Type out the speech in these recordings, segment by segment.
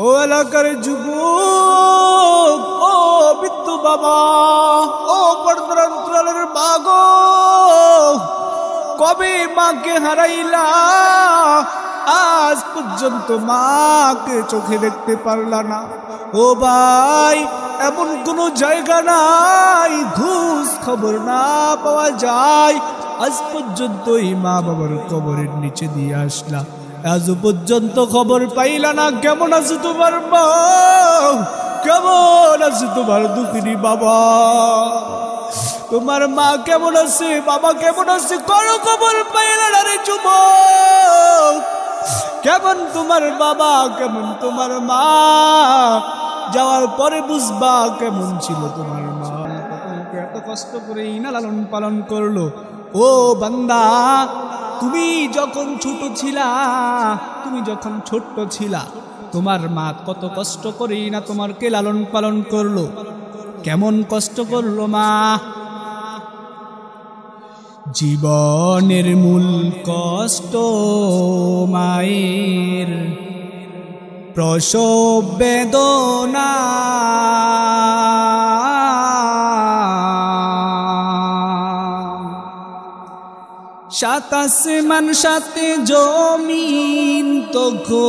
ও এলাকার যুবক, ও বৃদ্ধ বাবা, ও পর্দার অন্তরালের মা গো, কবে মাকে হারাইলা? আজ পর্যন্ত মাকে চোখে দেখতে পারলা না। ও ভাই, এমন কোন জায়গা নাই ঘুষ খবর না পাওয়া যায়? আজ পর্যন্ত এই মা বাবার কবরের নিচে দিয়ে আসলা, আজ পর্যন্ত খবর পাইলা না। কেমন আছে তোমার মা? কেমন আছে তোমার দুঃখিনী বাবা? তোমার মা কেমন আছে? বাবা কেমন আছে? কোনো খবর পাইলা না রে যুবক। কেমন তোমার বাবা, কেমন তোমার মা? যাওয়ার পরে বুঝবা কেমন ছিল তোমার মা। এত কষ্ট করে ইনা লালন পালন করলো। ও বান্দা, তুমি যখন ছোট ছিলা, তোমার মা কত কষ্ট করে না তোমারকে লালন পালন করলো। কেমন কষ্ট করলো মা? জীবনের মূল কষ্ট মায়ের, প্রসব বেদনা। সাত আসমান সাথে জমিন তখন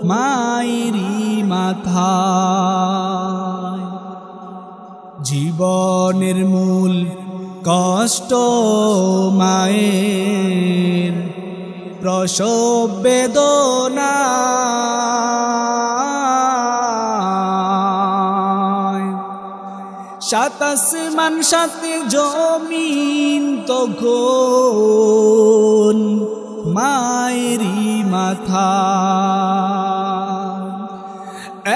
মায়েরই মাথায়। জীবনের মূল কষ্ট মায়ের, প্রসব বেদনা। সাত আসমান সাথে জমিন তখন মায়েরই মাথা।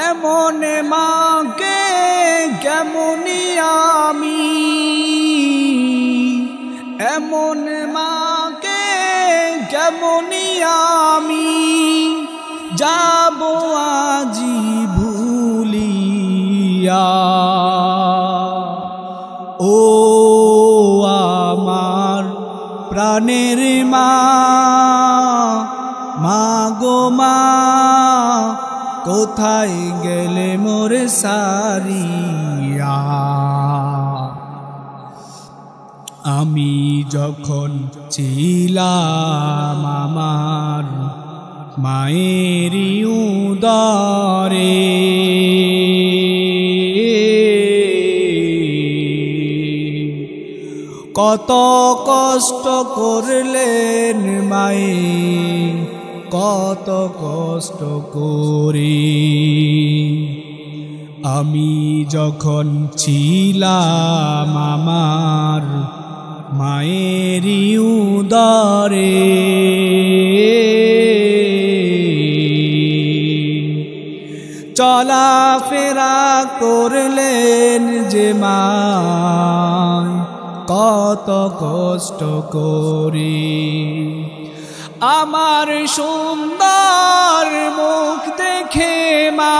এমন মাকে কেমনি আমি, এমন মাকে কেমনি আমি যাব আজি ভুলিয়া। ও আমার প্রাণের মা, মা গো মা, কোথায় গেলে মোরে সারিয়া? আমি যখন ছিলাম আমার মায়েরই উদরে, কত কষ্ট করলেন মায়ে, কত কষ্ট করে। আমি যখন ছিলাম আমার মায়েরই উদরে, চলাফেরা করলেন যে মা, কত কষ্ট করে। আমার সুন্দর মুখ দেখে মা,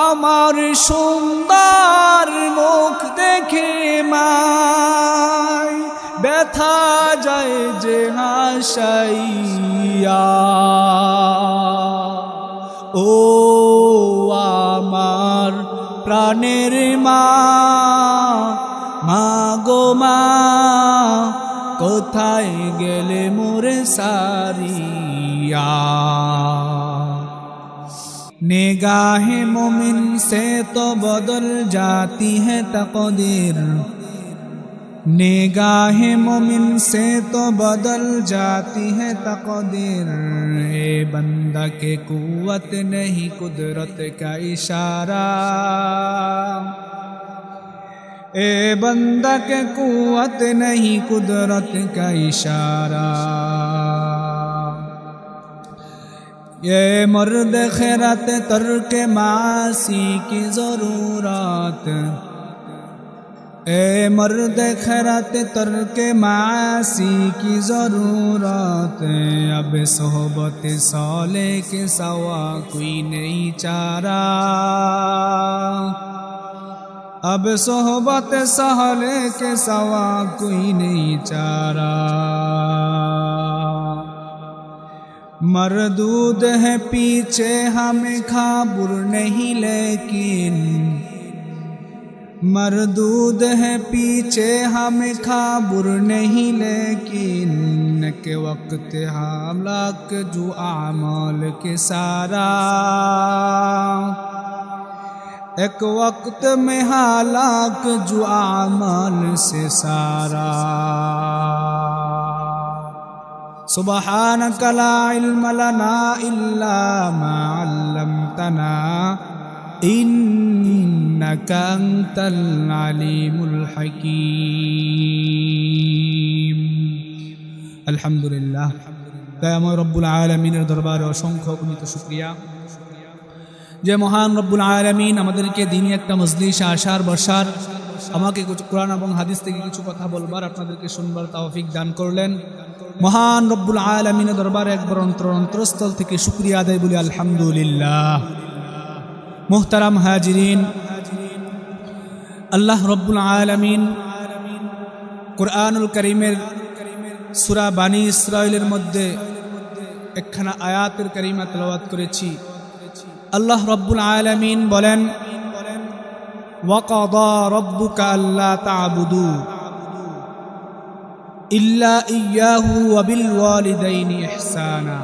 আমার সুন্দর মুখ দেখে মা, ব্যথা যায় যে হাসাইয়া। ও আমার প্রাণের মা, মা গো মা, কোথায় গেলে মোরে सारिया। निगाहे मोमिन से तो बदल जाती है तकदीर, निगाहे मोमिन से तो बदल जाती है तकदीर। ए बंदा के कुव्वत नहीं कुदरत का इशारा, ए बंदा के कुव्वत नहीं कुदरत का इशारा। ये मर्द खैरत तर्क मासी की ज़रूरत, ए मर्द खैरत तर्क मासी की ज़रूरत। अब सोहबत साले के सवा कोई नहीं चारा, अब सोहबत साले के सवा कोई नहीं चारा। मरदूद है पीछे हमें खाबुर नहीं लेकिन मरदूद है पीछे हमें खाबुर नहीं लेकिन के वक्त हालाक जो आमाल के सारा एक वक्त में हालाक जो आमाल से सारा सुबहानक ला इल्म लना इल्ला मा अल्लमतना इन्नका अंतल अलीमुल हकीम। अल्हम्दुलिल्लाह, दयामय रब्बुल आलमीনের দরবারে অসংখ্য অগণিত শুকরিয়া যে মহান রব্বুল আলামিন আমাদেরকে দিনই একটা মজলিসে আসার বসার, আমাকে কোরআন এবং হাদিস থেকে কিছু কথা বলবার, আপনাদেরকে শুনবার তৌফিক দান করলেন। মহান রব্বুল আলামিনের দরবারে একবার অন্তরস্থল থেকে শুকরিয়া আদায় বলি আলহামদুলিল্লাহ। মুহতারাম হাজিরিন, আল্লাহ রব্বুল আলামিন কুরআনুল কারীমের সূরা বানী ইসরাঈলের মধ্যে একখানা আয়াতের কারিমা তেলাওয়াত করেছি। আল্লাহ রব্বুল আলামিন বলেন, ওয়াকাদা রব্বুকা আল্লা তা'বুদু ইল্লা ইয়্যাহু ওয়া বিল ওয়ালিদাইনি ইহসানা।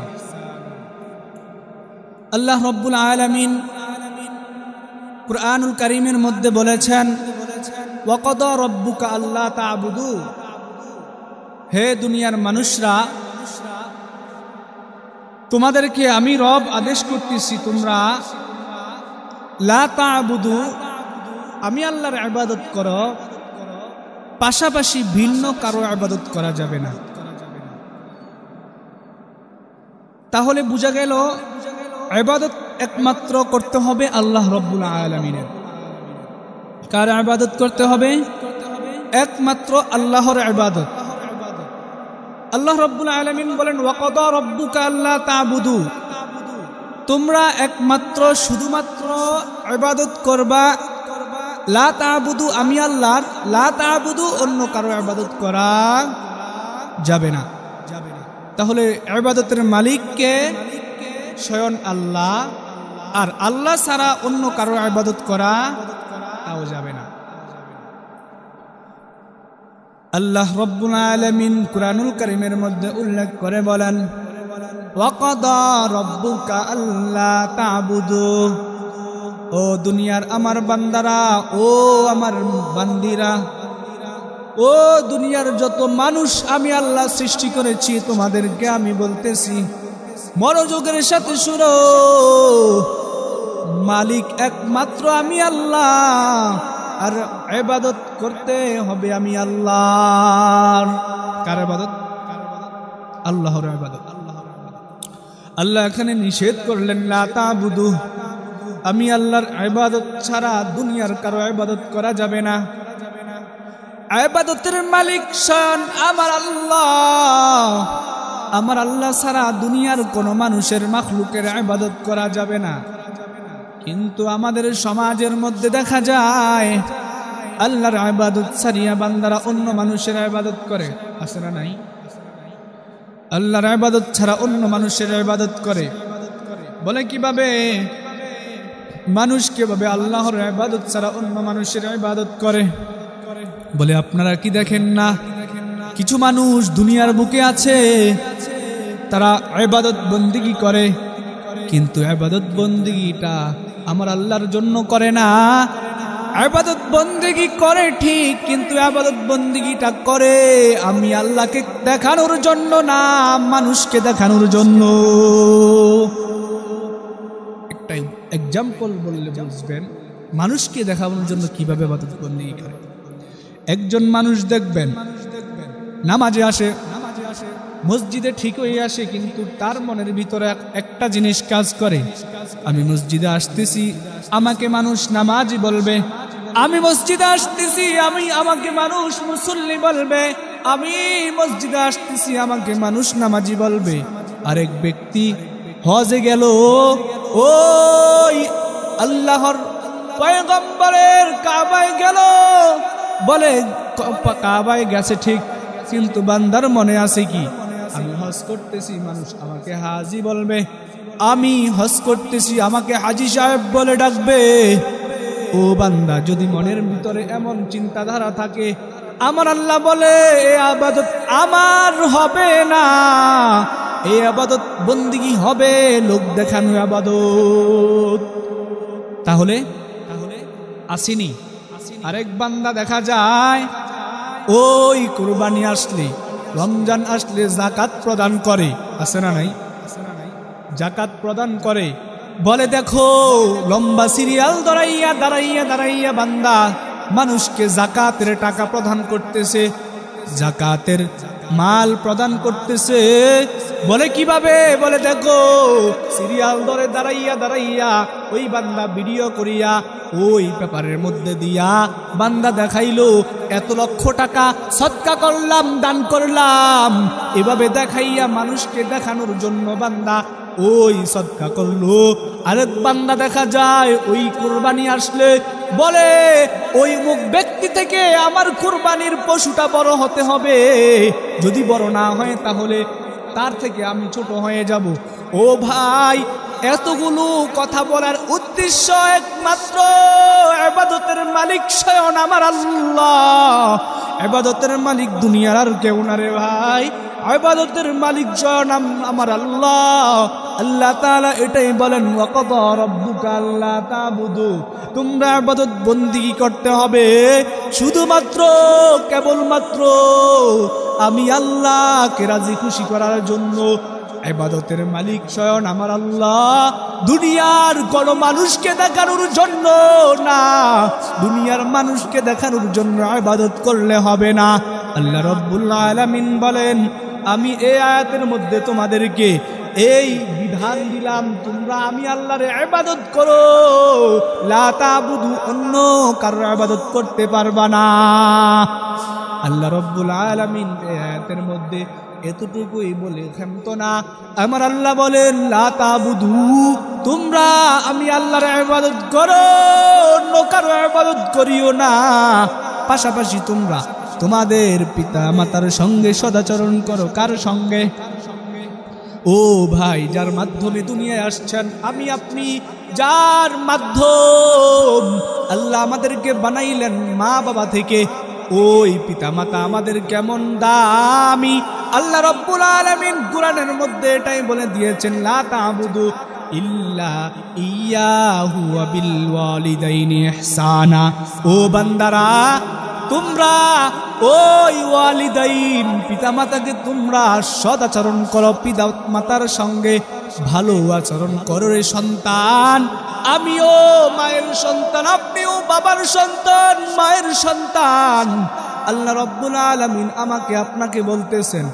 আল্লাহ রব্বুল আলামিন কুরআনুল কারীমের মধ্যে বলেছেন, ওয়াকাদা রব্বুকা আল্লা তা'বুদু, হে দুনিয়ার মানুষরা, তোমাদেরকে আমি রব আদেশ করতেছি, তোমরা লা তা'বুদু, আমি আল্লাহর ইবাদত করো, পাশাপাশি ভিন্ন কারো ইবাদত করা যাবে না। তাহলে বোঝা গেল ইবাদত একমাত্র করতে হবে আল্লাহ রব্বুল আলামিনের। কার ইবাদত করতে হবে? একমাত্র আল্লাহর ইবাদত। আল্লাহ রব্বুল আলামিন বলেন, ওয়াকাদা রব্বুকা আল্লা তা'বুদু, তোমরা একমাত্র শুধুমাত্র ইবাদত করবা, লা তা'বুদু, আমি আল্লাহর, লা তা'বুদু, অন্য কারো ইবাদত করা যাবে না। তাহলে ইবাদতের মালিক কে? স্বয়ং আল্লাহ, আর আল্লাহ ছাড়া অন্য কারো ইবাদত করা তাও যাবে না। আল্লাহ রব্বুল আলামিন কুরআনুল কারীমের মধ্যে উল্লেখ করে বলেন, ওয়াকাদা রব্বুকা আল্লা তা'বুদু, ও দুনিয়ার আমার বান্দারা, ও আমার বান্দিরা, ও দুনিয়ার যত মানুষ আমি আল্লাহ সৃষ্টি করেছি, তোমাদেরকে আমি বলতেছি, মনোযোগের সাথে শুনো, মালিক একমাত্র আমি আল্লাহ, আর ইবাদত করতে হবে আমি আল্লাহর। কার ইবাদত? আল্লাহর ইবাদত। আল্লাহ এখানে নিষেধ করলেন, লা তা'বুদু, আমি আল্লাহর ইবাদত ছাড়া দুনিয়ার কারো ইবাদত করা যাবে না। ইবাদতের মালিক স্বয়ং আমার আল্লাহ, আমার আল্লাহ ছাড়া দুনিয়ার কোনো মানুষের মাখলুকের ইবাদত করা যাবে না। কিন্তু আমাদের সমাজের মধ্যে দেখা যায় আল্লাহর ইবাদত ছাড়িয়া বান্দারা অন্য মানুষের ইবাদত করে। আছে না নাই? আল্লাহর ইবাদত ছাড়া অন্য মানুষের ইবাদত করে। বলে কিভাবে? মানুষ কিভাবে আল্লাহর ইবাদত ছাড়া অন্য মানুষের ইবাদত করে? বলে আপনারা কি দেখেন না, কিছু মানুষ দুনিয়ার বুকে আছে, তারা ইবাদত বন্দেগী করে, কিন্তু ইবাদত বন্দেগীটা আমার আল্লাহর জন্য করে না। ইবাদত বন্দেগী করে ঠিক, কিন্তু ইবাদত বন্দেগীটা করে আমি আল্লাহকে দেখানোর জন্য না, মানুষকে দেখানোর জন্য। একটা এক্সাম্পল বললে বুঝবেন মানুষকে দেখানোর জন্য কিভাবে ইবাদত বন্দেগী করে। একজন মানুষ দেখবেন নামাজে আসে, মসজিদে ঠিক হয়ে আসে, কিন্তু তার মনের ভিতরে একটা জিনিস কাজ করে, আমি মসজিদে আসতেছি, আমাকে মানুষ নামাজি বলবে, আমি মসজিদে আসতেছি, আমাকে মানুষ মুসল্লি বলবে, আমি মসজিদে আসতেছি, আমাকে মানুষ নামাজি বলবে। আরেক ব্যক্তি হজে গেল, ওই আল্লাহর পয়গম্বরের কাবায় গেল, বলে কাবায় গেছে ঠিক, কিন্তু বান্দার মনে আছে কি? আমি হজ করতেছি, মানুষ আমাকে হাজি বলবে, আমি হজ করতেছি, আমাকে হাজি সাহেব বলে ডাকবে। ও বান্দা, যদি মনের ভিতরে এমন চিন্তাধারা থাকে, আমার আল্লাহ বলে এ আবাদত আমার হবে না, এই আবাদত বন্দিগি হবে লোক দেখানো আবাদত। তাহলে আসেনি। আরেক বান্দা দেখা যায় ওই কুরবানি আসলে, রমজান আসলে যাকাত প্রদান করে, আছে না নাই? যাকাত প্রদান করে, বলে দেখো লম্বা সিরিয়াল দাঁড়াইয়া দাঁড়াইয়া দাঁড়াইয়া বান্দা মানুষকে যাকাতের টাকা প্রদান করতেছে, যাকাতের মাল প্রদান করতেছে। বলে কিভাবে? বলে দেখো সিরিয়াল ধরে দাঁড়াইয়া দাঁড়াইয়া ওই বান্দা ভিডিও করিয়া ওই পেপারের মধ্যে দিয়া বান্দা দেখাইলো এত লক্ষ টাকা সদকা করলাম, দান করলাম, এভাবে দেখাইয়া মানুষকে দেখানোর জন্য বান্দা ওই সদকা করলো। আরেক বান্দা দেখা যায় ওই কুরবানি আসলে বলে ওই মুখ ব্যক্তি থেকে আমার কুরবানির পশুটা বড় হতে হবে, যদি বড় না হয় তাহলে তার থেকে আমি ছোট হয়ে যাব। ও ভাই, এতগুলো কথা বলার উদ্দেশ্য একমাত্র ইবাদতের মালিক স্বয়ং আমার আল্লাহ। ইবাদতের মালিক দুনিয়ার আর কেউ না রে ভাই, ইবাদতের মালিক স্বয়ং আমার আল্লাহ। আল্লাহ তাআলা এটাই বলেন, ওয়াকাদা রাব্বুকা আল্লা তা'বুদু, তোমরা ইবাদত বন্দেগী করতে হবে শুধুমাত্র কেবলমাত্র আমি আল্লাহকে রাজি খুশি করার জন্য। ইবাদতের মালিক স্বয়ং আমার আল্লাহ, দুনিয়ার কোন মানুষকে দেখানোর জন্য না, দুনিয়ার মানুষকে দেখানোর জন্য ইবাদত করলে হবে না। আল্লাহ রাব্বুল আলামিন বলেন, আমি এই আয়াতের মধ্যে তোমাদেরকে এই বিধান দিলাম, তোমরা আমি আল্লাহর ইবাদত করো, লা তা'বুদু, অন্য কারো ইবাদত করতে পারবা না। আল্লাহ রাব্বুল আলামিন এই আয়াতের মধ্যে এতটুকুই বলে ক্ষান্ত না, আমার আল্লাহ বলেন লা তা'বুদু, তোমরা আমি আল্লাহর ইবাদত করো, অন্য কারো ইবাদত করিও না। পাশাপাশি তোমরা তোমাদের পিতা মাতার সঙ্গে সদাচরণ করো। কার সঙ্গে? ও ভাই, যার মাধ্যমে দুনিয়ায় আসছেন, আমি আপনি যার মাধ্যম আল্লাহ আমাদেরকে বানাইলেন মা বাবা থেকে, ওই পিতা মাতা আমাদের কেমন দামি। আল্লাহ রাব্বুল আলামিন কুরআনের মধ্যে এটাই বলে দিয়েছেন, লা তা'বুদু ইল্লা ইয়াহু ওয়া বিল ওয়ালিদাইনি ইহসানা। ও বান্দারা, তোমরা ওই ওয়ালিদাইন পিতামাতাকে তোমরা সদাচরণ করো, পিতা মাতার সঙ্গে ভালো আচরণ করো রে সন্তান। আমিও মায়ের সন্তান, আপনিও বাবার সন্তান, মায়ের সন্তান। আল্লাহ রাব্বুল আলামিন আমাকে আপনাকে বলতেছেন,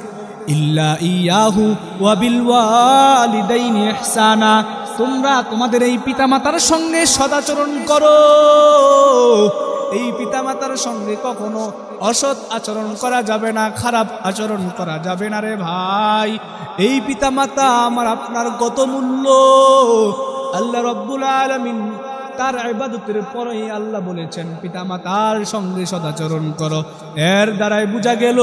ইল্লা ইয়াহু ওয়া বিল ওয়ালিদাইনি ইহসানা, তোমরা তোমাদের এই পিতামাতার সঙ্গে সদাচরণ করো। এই পিতামাতার সঙ্গে কখনো অসৎ আচরণ করা যাবে না, খারাপ আচরণ করা যাবে না রে ভাই। এই পিতামাতা আমার আপনার কত মূল্য। আল্লাহ রাব্বুল আলামিন তার ইবাদতের পরেই আল্লাহ বলেছেন পিতামাতার সঙ্গে সদাচরণ করো। এর দ্বারাই বোঝা গেল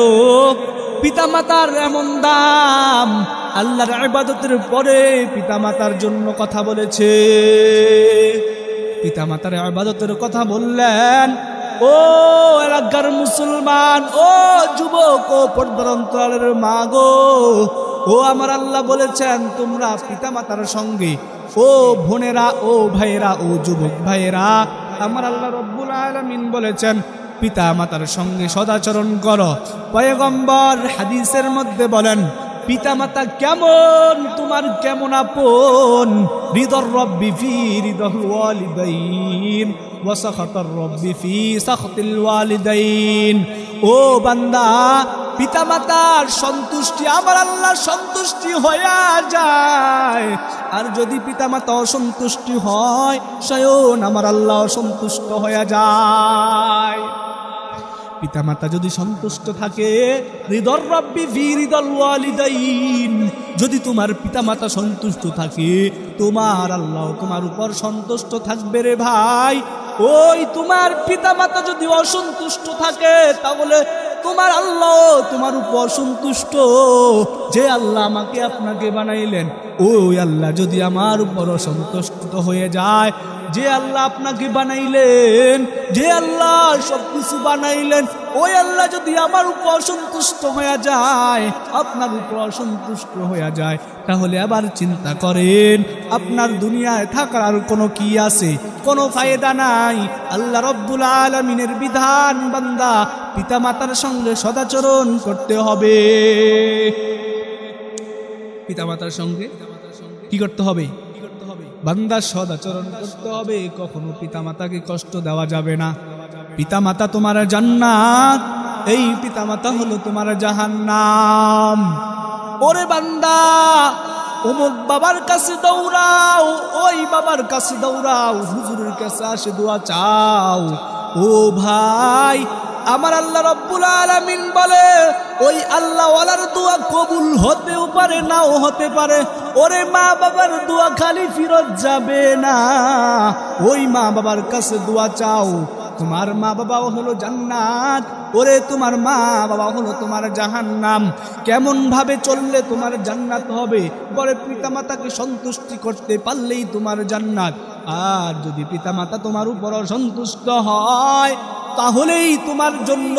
পিতামাতার এমন দাম। আল্লাহর ইবাদতের পরে পিতামাতার জন্য কথা বলেছে, পিতামাতার ইবাদতের কথা বললেন। ও এলাকার মুসলমান, ও যুবক, ও পর্দার অন্তরালের মা গো, ও আমার আল্লাহ বলেছেন তোমরা পিতামাতার সঙ্গে, ও বোনেরা, ও ভাইয়েরা, ও যুবক ভাইয়েরা, আমার আল্লাহ রাব্বুল আলামিন বলেছেন পিতামাতার সঙ্গে সদাচরণ করো। পয়গম্বর হাদিসের মধ্যে বলেন পিতামাতা কেমন, তোমার কেমন আপন। রিদর রব্বি ফি রিদল ওয়ালিদাইন ওয়া সাখাতার রব্বি ফি সাখাতিল ওয়ালিদাইন। ও বান্দা, পিতামাতার সন্তুষ্টি আমার আল্লাহর সন্তুষ্টি হয়ে যায়, আর যদি পিতামাতা অসন্তুষ্টি হয় স্বয়ং আমার আল্লাহ অসন্তুষ্ট হয়ে যায়। পিতামাতা যদি সন্তুষ্ট থাকে, রিদর রব্বি ফি রিদল ওয়ালিদাইন, যদি তোমার পিতামাতা সন্তুষ্ট থাকে তোমার আল্লাহ তোমার উপর সন্তুষ্ট থাকবে রে ভাই। ওই তোমার পিতামাতা যদি অসন্তুষ্ট থাকে তাহলে তোমার আল্লাহ তোমার উপর সন্তুষ্ট, যে আল্লাহ আমাকে আপনাকে বানাইলেন ওই আল্লাহ যদি আমার উপর অসন্তুষ্ট হয়ে যায়, যে আল্লাহ আপনাকে বানাইলেন, যে আল্লাহ সবকিছু বানাইলেন, ওই আল্লাহ যদি আমার উপর অসন্তুষ্ট হয়ে যায়, আপনার উপর অসন্তুষ্ট হয়ে যায়, তাহলে আবার চিন্তা করেন আপনার দুনিয়ায় থাকার আর কোনো কি আছে? কোনো ফায়দা নাই। আল্লাহ রব্বুল আলামিনের বিধান বান্দা পিতামাতার সঙ্গে সদাচরণ করতে হবে। পিতামাতার সঙ্গে কি করতে হবে? বান্দা সদাচরণ করতে হবে। কখনো পিতামাতাকে কষ্ট দেওয়া যাবে না। পিতামাতা তোমার জান্নাত, এই পিতামাতা হলো তোমার জাহান্নাম। ওরে বান্দা, অমুক বাবার কাছে দৌড়াও, ওই বাবার কাছে দৌড়াও, হুজুরের কাছে আসে দোয়া চাও। ও ভাই, আমার আল্লাহ রব্বুল আলামিন বলে ওই আল্লাহ ওয়ালার দোয়া কবুল হতেও পারে, নাও হতে পারে। ওরে মা বাবার দোয়া খালি ফিরত যাবে না। ওই মা বাবার কাছে দোয়া চাও। তোমার মা বাবাও হলো জান্নাত, ওরে তোমার মা বাবা হলো তোমার জাহান্নাম। কেমন ভাবে চললে তোমার জান্নাত হবে? বলে পিতামাতাকে সন্তুষ্টি করতে পারলেই তোমার জান্নাত। আর যদি পিতামাতা তোমার উপর অসন্তুষ্ট হয়, তাহলেই তোমার জন্য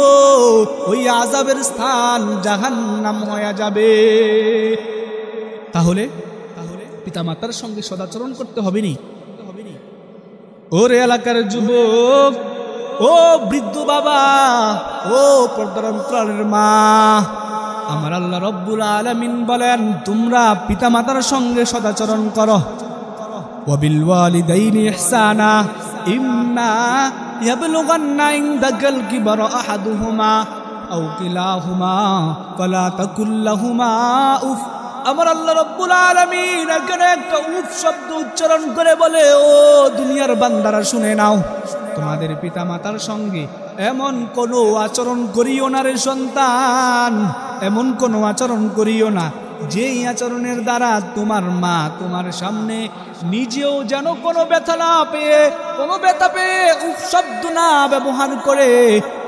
ওই আযাবের স্থান জাহান্নাম হয়ে যাবে। তাহলে পিতামাতার সঙ্গে সদাচরণ করতে হবে নি? ওরে এলাকার যুবক, ও বৃদ্ধ বাবা, ও পর্দার অন্তরালের মা, আমার আল্লাহ রব্বুল আলামিন বলেন তোমরা পিতামাতার সঙ্গে সদাচরণ করো। ওয়াবিল ওয়ালিদাইনি ইহসানা ইম্মা ইয়াবলুগান্না ইনদাকাল কিবারা আহাদুহুমা আও কিলাহুমা ফালা তাকুল লাহুমা উফ। আমার আল্লাহ রব্বুল আলামিন এখানে একটা উফ শব্দ উচ্চারণ করে বলে, ও দুনিয়ার বান্দারা শুনে নাও, তোমাদের পিতামাতার সঙ্গে এমন কোনো আচরণ করিও না রে সন্তান, এমন কোনো আচরণ করিও না যেই আচরণের দ্বারা তোমার মা তোমার সামনে নিজেও যেন কোনো ব্যথা না পেয়ে, কোনো ব্যথা পেয়ে উফ শব্দ না ব্যবহার করে,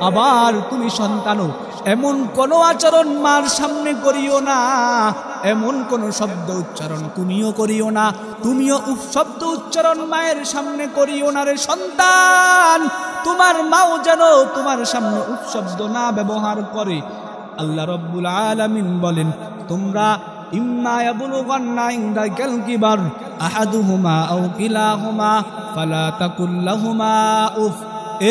আবার তুমি সন্তানও এমন কোনো আচরণ মার সামনে করিও না, এমন কোনো শব্দ উচ্চারণ তুমিও করিও না, তুমিও উফ শব্দ উচ্চারণ মায়ের সামনে করিও না রে সন্তান। তোমার মাও যেন তোমার সামনে উফ শব্দ না ব্যবহার করে। আল্লাহ রব্বুল আলামিন বলেন তোমরা ইম্মা ইয়াবলুগান্না ইনদাকাল কিবার আহাদুহুমা আও কিলাহুমা ফালা তাকুল লাহুমা উফ।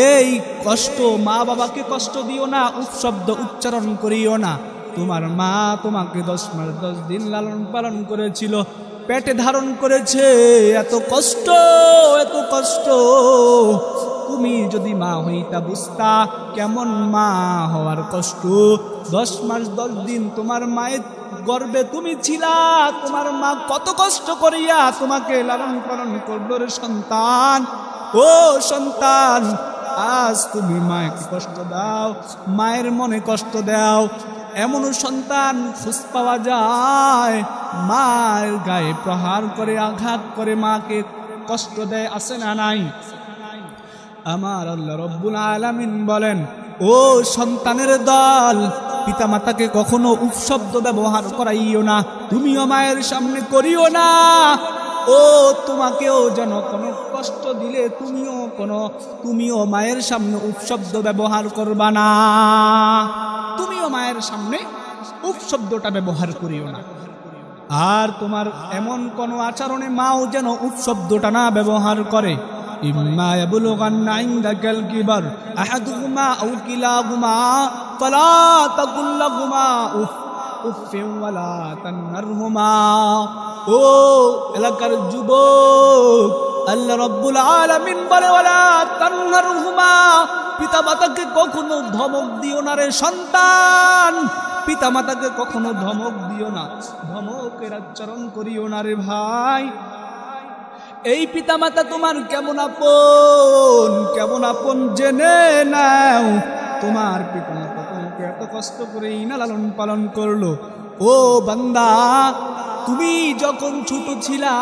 এই কষ্ট, মা বাবাকে কষ্ট দিও না, উফ শব্দ উচ্চারণ করিও না। তোমার মা তোমাকে 10 মাস 10 দিন লালন পালন করেছিল, পেটে ধারণ করেছে, এত কষ্ট, এত কষ্ট। তুমি যদি মা হইতা বুঝতা কেমন মা হওয়ার কষ্ট। 10 মাস 10 দিন তোমার মায়ের গর্ভে তুমি ছিলা, তোমার মা কত কষ্ট করিয়া তোমাকে লালন পালন করল রে সন্তান। ও সন্তান, আজ তুমি মাকে কষ্ট দাও, মায়ের মনে কষ্ট দাও। এমন সন্তান খুঁজ পাওয়া যায় মায়ের গায়ে প্রহার করে, আঘাত করে মাকে কষ্ট দেয়, আছে না নাই? আমার আল্লাহ রব্বুল আলামিন বলেন ও সন্তানের দল, পিতামাতাকে কখনো উফ শব্দ ব্যবহার করাইও না, তুমিও মায়ের সামনে করিও না। ও তোমাকেও যেন কোনো কষ্ট দিলে তুমিও মায়ের সামনে উফ শব্দ ব্যবহার করবা না, তুমিও মায়ের সামনে উফ শব্দটা ব্যবহার করিও না। আর তোমার এমন কোনো আচরণে মাও যেন উফ শব্দটা না ব্যবহার করে। ইম্মা ইয়াবলুগান্না ইনদাকাল কিবার আহাদুহুমা আও কিলাহুমা ফালা তাকুল লাহুমা উফ উফিন ওয়ালা তানহারহুমা। ও এলাকার যুবক, আল্লাহ রব্বুল আলামিন বলে ওয়ালা তানহারহুমা, পিতামাতাকে কখনো ধমক দিও না রে সন্তান, পিতামাতাকে কখনো ধমক দিও না, ধমকের আচরণ করিও না রে ভাই। এই পিতামাতা তোমার কেমন আপন জেনে নাও। তোমার পিতামাতা তোমাকে এত কষ্ট করে না লালন পালন করলো। ও বান্দা, তুমি যখন ছোট ছিলা,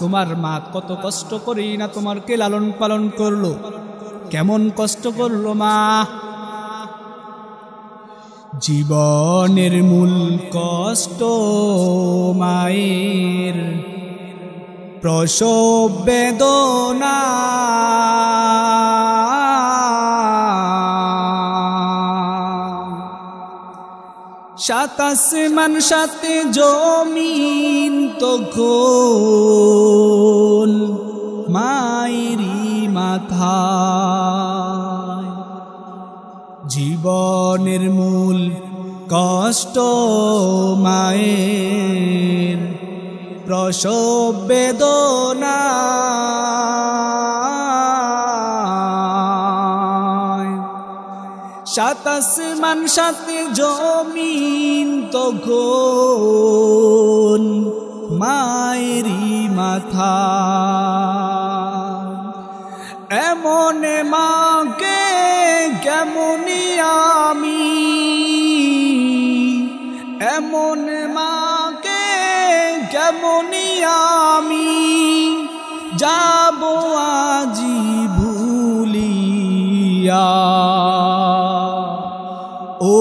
তোমার মা কত কষ্ট করে না তোমাকে লালন পালন করলো। কেমন কষ্ট করলো মা। জীবনের মূল কষ্ট মায়ের, প্রসব বেদনা। সাত আসমান সাথে জমিন তখন মায়েরই মাথায়। জীবনের মূল কষ্ট মায়ের, প্রসব বেদনা। সাত আসমান সাথে জমিন তখন মায়েরই মাথা। এমন মাকে কেমনি আমি, এমন মাকে কেমনি আমি যাব আজি ভুলিয়া। ও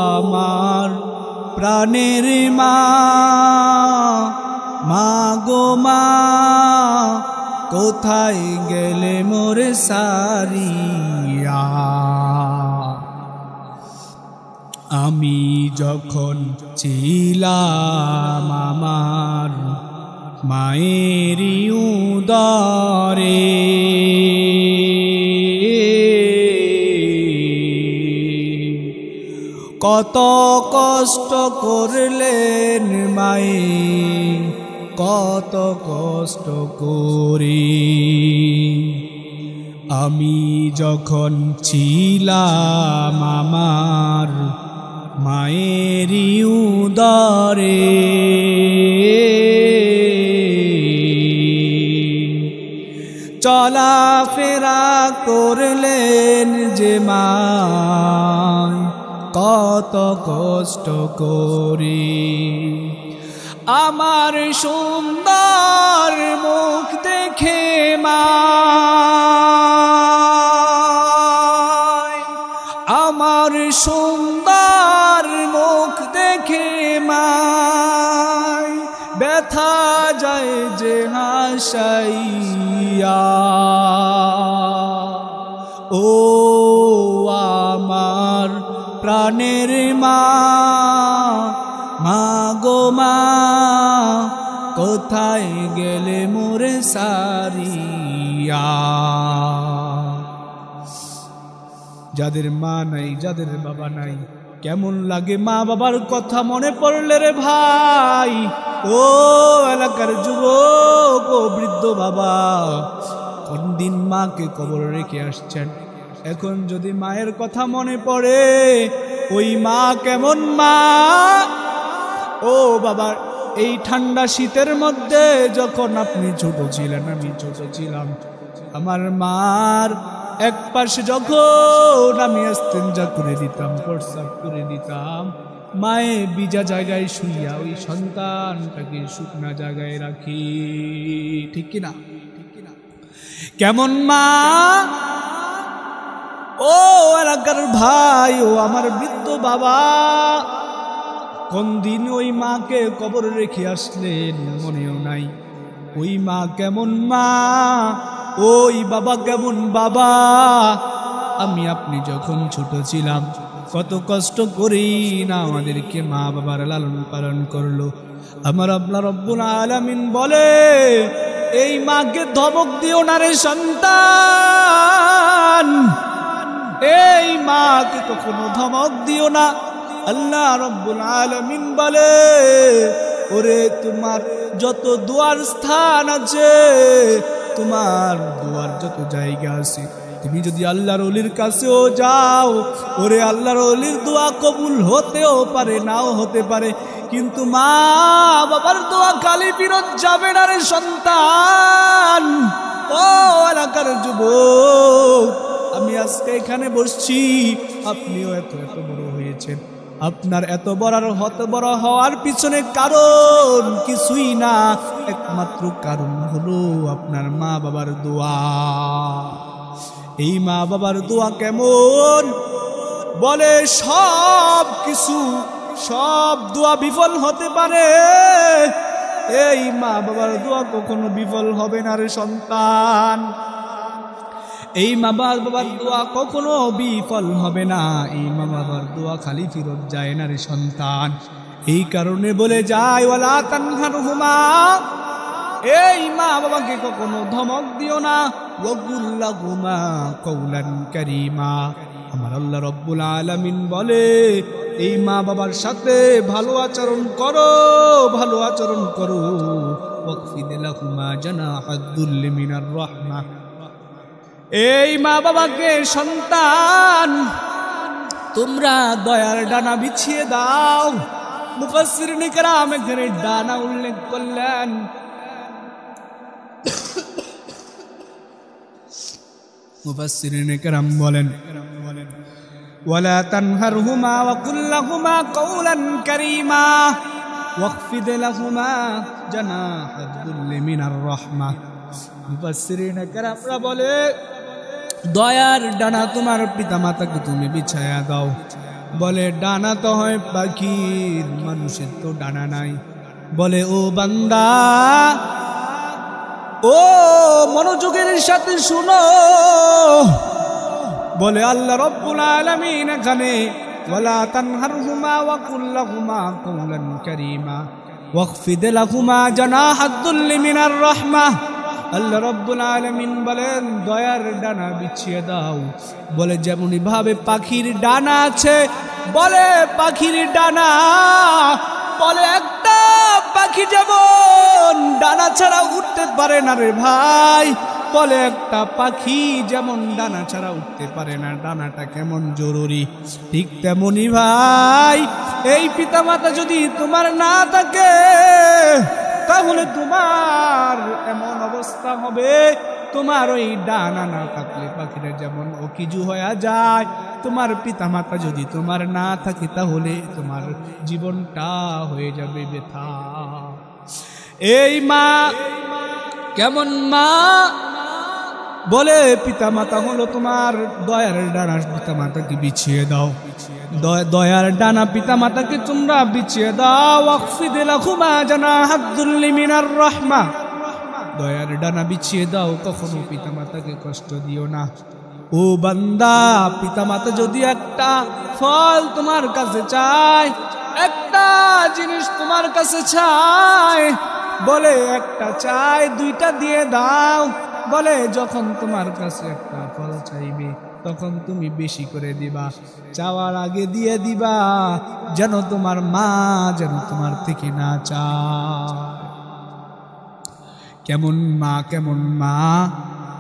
আমার প্রাণের মা, মা গো মা, কোথায় গেলে মোরে সারিয়া। আমি যখন ছিলাম আমার মায়েরই উদরে, কত কষ্ট করলেন মায়ে, কত কষ্ট করে। আমি যখন ছিলাম আমার মায়েরই উদরে, চলাফেরা করলেন যে মা, কত কষ্ট করে। আমার সুন্দর মুখ দেখে মা, আমার সুন্দর মুখ দেখে মা, ব্যথা যায় যে হাসাইয়া। ও আমার প্রাণের মা, মা গো মা, কোথায় গেলে মোরে সারিয়া। যাদের মা নাই, যাদের বাবা নাই, কেমন লাগে মা বাবার কথা মনে পড়লে রে ভাই। ও এলাকার যুবক, ও বৃদ্ধ বাবা, কোন দিন মাকে কবর রেখে আসছেন, এখন যদি মায়ের কথা মনে পড়ে, ওই মা কেমন মা। ও বাবা, এই ঠান্ডা শীতের মধ্যে যখন আপনি ছোট ছিলেন, আমি ছোট ছিলাম, আমার মার এক পাশে যখন আমি ইস্তেঞ্জা করে দিতাম, প্রস্রাব করে দিতাম, মায়ে ভিজা জায়গায় শুইয়া ওই সন্তানটাকে শুকনা জায়গায় রাখি। ঠিক কিনা? কেমন মা। ও এলাকার ভাই, ও আমার বৃদ্ধ বাবা, কোন দিন ওই মাকে কবর রেখে আসলেন মনেও নাই। ওই মা কেমন মা, ওই বাবা কেমন বাবা। আমি আপনি যখন ছোট ছিলাম, কত কষ্ট করি না আমাদেরকে মা বাবার লালন পালন করলো। আমার আল্লাহ রব্বুল আলামিন বলে, এই মাকে ধমক দিও না রে সন্তান, এই মাকে কখনো ধমক দিও না। আল্লাহ রব্বুল আলামিন বলে, ওরে তোমার যত দুয়ার স্থান আছে, তোমার দুয়ার যত জায়গা আছে, তুমি যদি আল্লাহর ওলির কাছেও যাও, ওরে আল্লাহর ওলির দোয়া কবুল হতেও পারে, নাও হতে পারে, কিন্তু মা বাবার দোয়া খালি ফিরত যাবে না রে সন্তান। ও এলাকার যুবক, আমি আজকে এখানে বসছি, আপনিও এত এত বড় হয়েছেন, আপনার এত বড় হওয়ার পিছনে কারণ কিছুই না, একমাত্র কারণ হলো আপনার মা বাবার দোয়া। এই মা বাবার দোয়া কেমন? বলে সব কিছু, সব দোয়া বিফল হতে পারে, এই মা বাবার দোয়া কখনো বিফল হবে না রে সন্তান। এই মা বাবার দোয়া কখনো বিফল হবে না, এই মা বাবার দোয়া খালি ফিরত যায় না রে সন্তান। এই কারণে বলে যায় ওয়ালা তানহারহুমা, এই মা বাবাকে কখনো ধমক দিও না। ওয়াকুল লাহুমা কওলান কারীমা, আমার আল্লাহ রাব্বুল আলামিন বলে এই মা বাবার সাথে ভালো আচরণ করো, ভালো আচরণ করো। ওয়াকফিদ লাহুমা জানাহাদ দুল্লি মিনার রাহমাহ, এই মা বাবাকে সন্তান তোমরা দয়ার ডানা বিছিয়ে দাও। মুফাসসিরিন কিরাম এখানে ডানা উল্লেখ করলেন। মুফাসসিরিন কিরাম বলেন ওয়ালা তানহারহুমা ওয়াকুল লাহুমা কওলান কারীমা ওয়াখফিদ লাহুমা জানাহাদ দুল্লি মিনার রাহমাহ। মুফাসসিরিন কিরামরা বলে দয়ার ডানা তোমার পিতামাতাকে তুমি বিছায়া দাও। বলে ডানা তো হয় পাখির, মানুষের তো ডানা নাই। বলে ও বান্দা, ও মনোযোগের সাথে শুনো, বলে আল্লাহ রাব্বুল আলামিন এখানে ওয়ালা তানহারহুমা ওয়াকুল লাহুমা কওলান কারীমা ওয়াখফিদ লাহুমা জানাহাদ দুল্লি মিনার রাহমাহ। আল্লাহ রাব্বুল আলামিন বলেন দয়ার ডানা বিছিয়ে দাও। বলে যেমনি ভাবে পাখির ডানা আছে, বলে পাখির ডানা, বলে একটা পাখি যেমন ডানা ছাড়া উঠতে পারে না রে ভাই, বলে একটা পাখি যেমন ডানা ছাড়া উঠতে পারে না, ডানাটা কেমন জরুরি, ঠিক তেমনি ভাই এই পিতামাতা যদি তোমার না থাকে তাহলে তোমার এমন অবস্থা হবে, তোমার ওই ডানা না থাকলে পাখিরা যেমন অকিজু হয়ে যায়, তোমার পিতামাতা যদি তোমার না থাকে তাহলে তোমার জীবনটা হয়ে যাবে বৃথা। এই মা কেমন মা? বলে পিতামাতা হলো তোমার দয়ার ডানা, পিতামাতাকে বিছিয়ে দাও, দয়ার ডানা পিতামাতাকে তোমরা বিছিয়ে দাও। ওয়াকফিদ লাহুমা জানাহাদ দুল্লি মিনার রাহমাহ, দয়ার ডানা বিছিয়ে দাও, কখনো পিতামাতাকে কষ্ট দিও না। ও বান্দা, পিতামাতা যদি একটা ফল তোমার কাছে চায়, একটা জিনিস তোমার কাছে চায়, বলে একটা চাই দুইটা দিয়ে দাও। বলে যখন তোমার কাছে একটা ফল চাইবে তখন তুমি বেশি করে দিবা, চাওয়ার আগে দিয়ে দিবা, যেন তোমার মা যেন তোমার থেকে না চায়। কেমন মা, কেমন মা?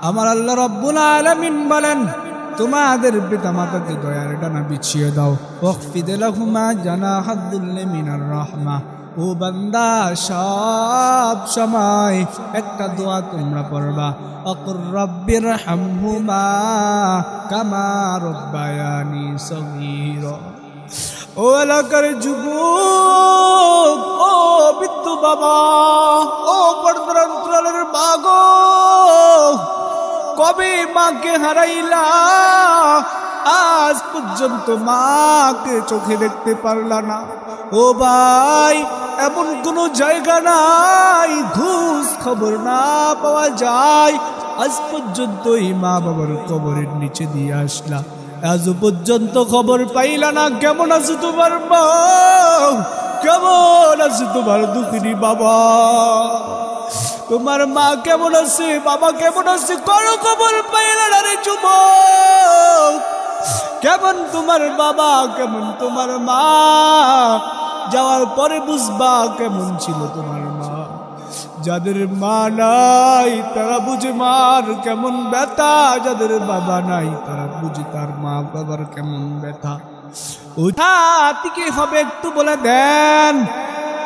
আমার আল্লাহ রাব্বুল আলামিন বলেন তোমাদের পিতামাতাকে দয়ার ডানা বিছিয়ে দাও। ওয়াকফিদ লাহুমা জানাহাদ দুল্লি মিনার রাহমাহ। ও বান্দা, সব সময় একটা দোয়া তোমরা পড়বা, আকুর রাব্বির হামহুমা কামা রাব্বায়ানি সগীরা। ও এলাকার যুবক, ও বৃদ্ধ বাবা, ও পর্দার অন্তরালের মা গো, কবে মাকে হারাইলা? আজ পর্যন্ত মাকে চোখে দেখতে পারলা না। ও ভাই, এমন কোন জায়গা নাই ঘুষ খবর না পাওয়া যায়, আজ পর্যন্ত এই মা বাবার কবরের নিচে দিয়ে আসলা, আজ পর্যন্ত খবর পাইলা না কেমন আছে তোমার মা, কেমন আছে তোমার দুঃখিনী বাবা, তোমার মা কেমন আছে, বাবা কেমন আছে, কোনো খবর পাইলা না রে যুবক। কেমন তোমার বাবা, কেমন তোমার মা, যাওয়ার পরে বুঝবা কেমন ছিল তোমার মা। যাদের মা নাই তারা বুঝে মার কেমন ব্যথা, যাদের বাবা নাই তারা বুঝে তার মা বাবার কেমন ব্যথা। ওঠা কি হবে একটু বলে দেন।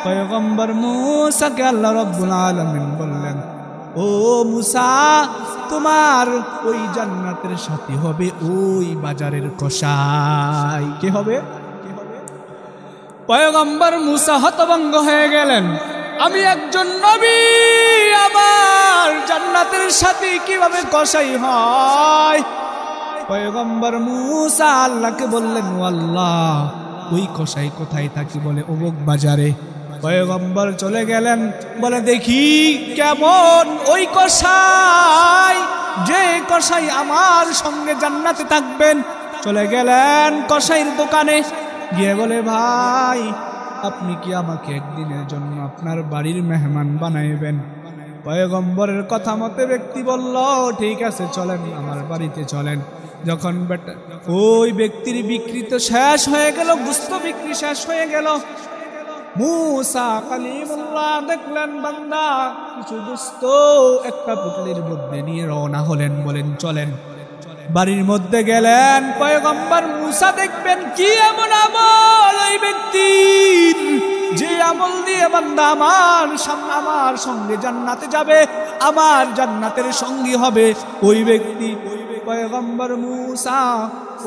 পয়গম্বর মুসাকে আল্লাহ রাব্বুল আলামিন বললেন, ও মুসা, তোমার ওই জান্নাতের সাথে হবে ওই বাজারের কসাই। কে হবে? পয়গম্বর মুসা হতভম্ব হয়ে গেলেন, আমি একজন নবী, আমার জান্নাতের সাথে কিভাবে কসাই হয়? পয়গম্বর মূসা আল্লাহকে বললেন, ও আল্লাহ, ওই কসাই কোথায় থাকি? বলে অমুক বাজারে। পয়গম্বর চলে গেলেন, বলে দেখি কেমন ওই কসাই, যে কসাই আমার সঙ্গে জান্নাতে থাকবেন। চলে গেলেন কসাইয়ের দোকানে, গিয়ে বলে, ভাই আপনি কি আমাকে একদিনের জন্য আপনার বাড়ির মেহমান বানাইবেন? পয়গম্বরের কথা মতে ব্যক্তি বলল, ঠিক আছে চলেন, আমার বাড়িতে চলেন। যখন ওই ব্যক্তির বিক্রি তো শেষ হয়ে গেল, গোশত বিক্রি শেষ হয়ে গেল, মূসা কালিমুল্লাহ দেখলেন বান্দা কিছু গোশত একটা পুটলির মধ্যে নিয়ে রওনা হলেন, বলেন চলেন। বাড়ির মধ্যে গেলেন, পয়গম্বর মূসা দেখবেন কি এমন আমল ওই ব্যক্তির, যে আমল দিয়ে বান্দা আমার সঙ্গে জান্নাতে যাবে, আমার জান্নাতের সঙ্গী হবে ওই ব্যক্তি। পয়গম্বর মূসা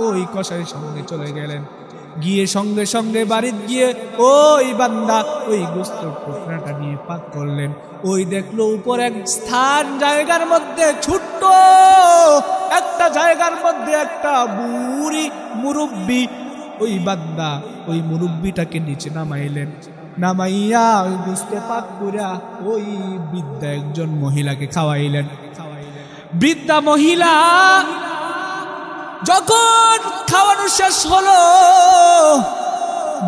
ওই কসাইয়ের সঙ্গে চলে গেলেন, গিয়ে সঙ্গে সঙ্গে বাড়িতে গিয়ে ওই বান্দা ওই গোশতের টুকরাটা নিয়ে পাক করলেন। ওই দেখলো উপর এক স্থান জায়গার মধ্যে, ছোট্ট একটা জায়গার মধ্যে একটা বুড়ি মুরব্বি, ওই বান্দা ওই মুরব্বিটাকে নিচে নামাইলেন, নামাইয়া ওই গোশত পাক কইরা ওই বৃদ্ধা একজন মহিলাকে খাওয়াইলেন। বৃদ্ধা মহিলা যখন খাওয়ানো শেষ হলো,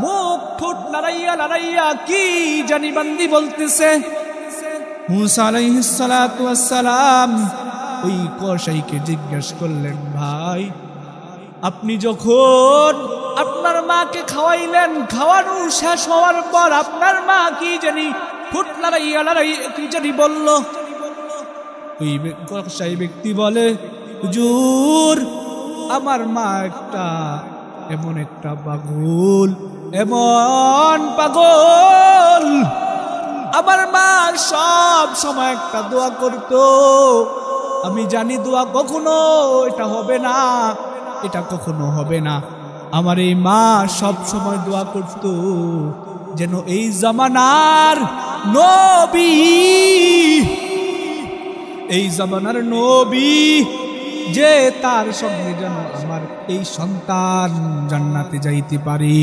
মুখ ঠোঁট লড়াইয়া লড়াইয়া কি জানি বান্দি বলতেছে। মূসা আলাইহিস সালাতু ওয়াস সালাম ওই কসাইকে জিজ্ঞেস করলেন, ভাই আপনি যখন আপনার মাকে খাওয়াইলেন, খাওয়ানো শেষ হওয়ার পর আপনার মা কি জানি ঠোঁট লড়াইয়া লড়াইয়া কি জানি বলল। ওই কসাই ব্যক্তি বলে, হুজুর আমার মা এমন একটা পাগল, এমন পাগল, আমার মা সব সময় একটা দোয়া করতো, আমি জানি দোয়া কখনো এটা হবে না, এটা কখনো হবে না। আমার এই মা সব সময় দোয়া করতো যেন এই জামানার নবী, এই জামানার নবী যে তার সঙ্গে যেন আমার এই সন্তান জান্নাতে যাইতে পারে।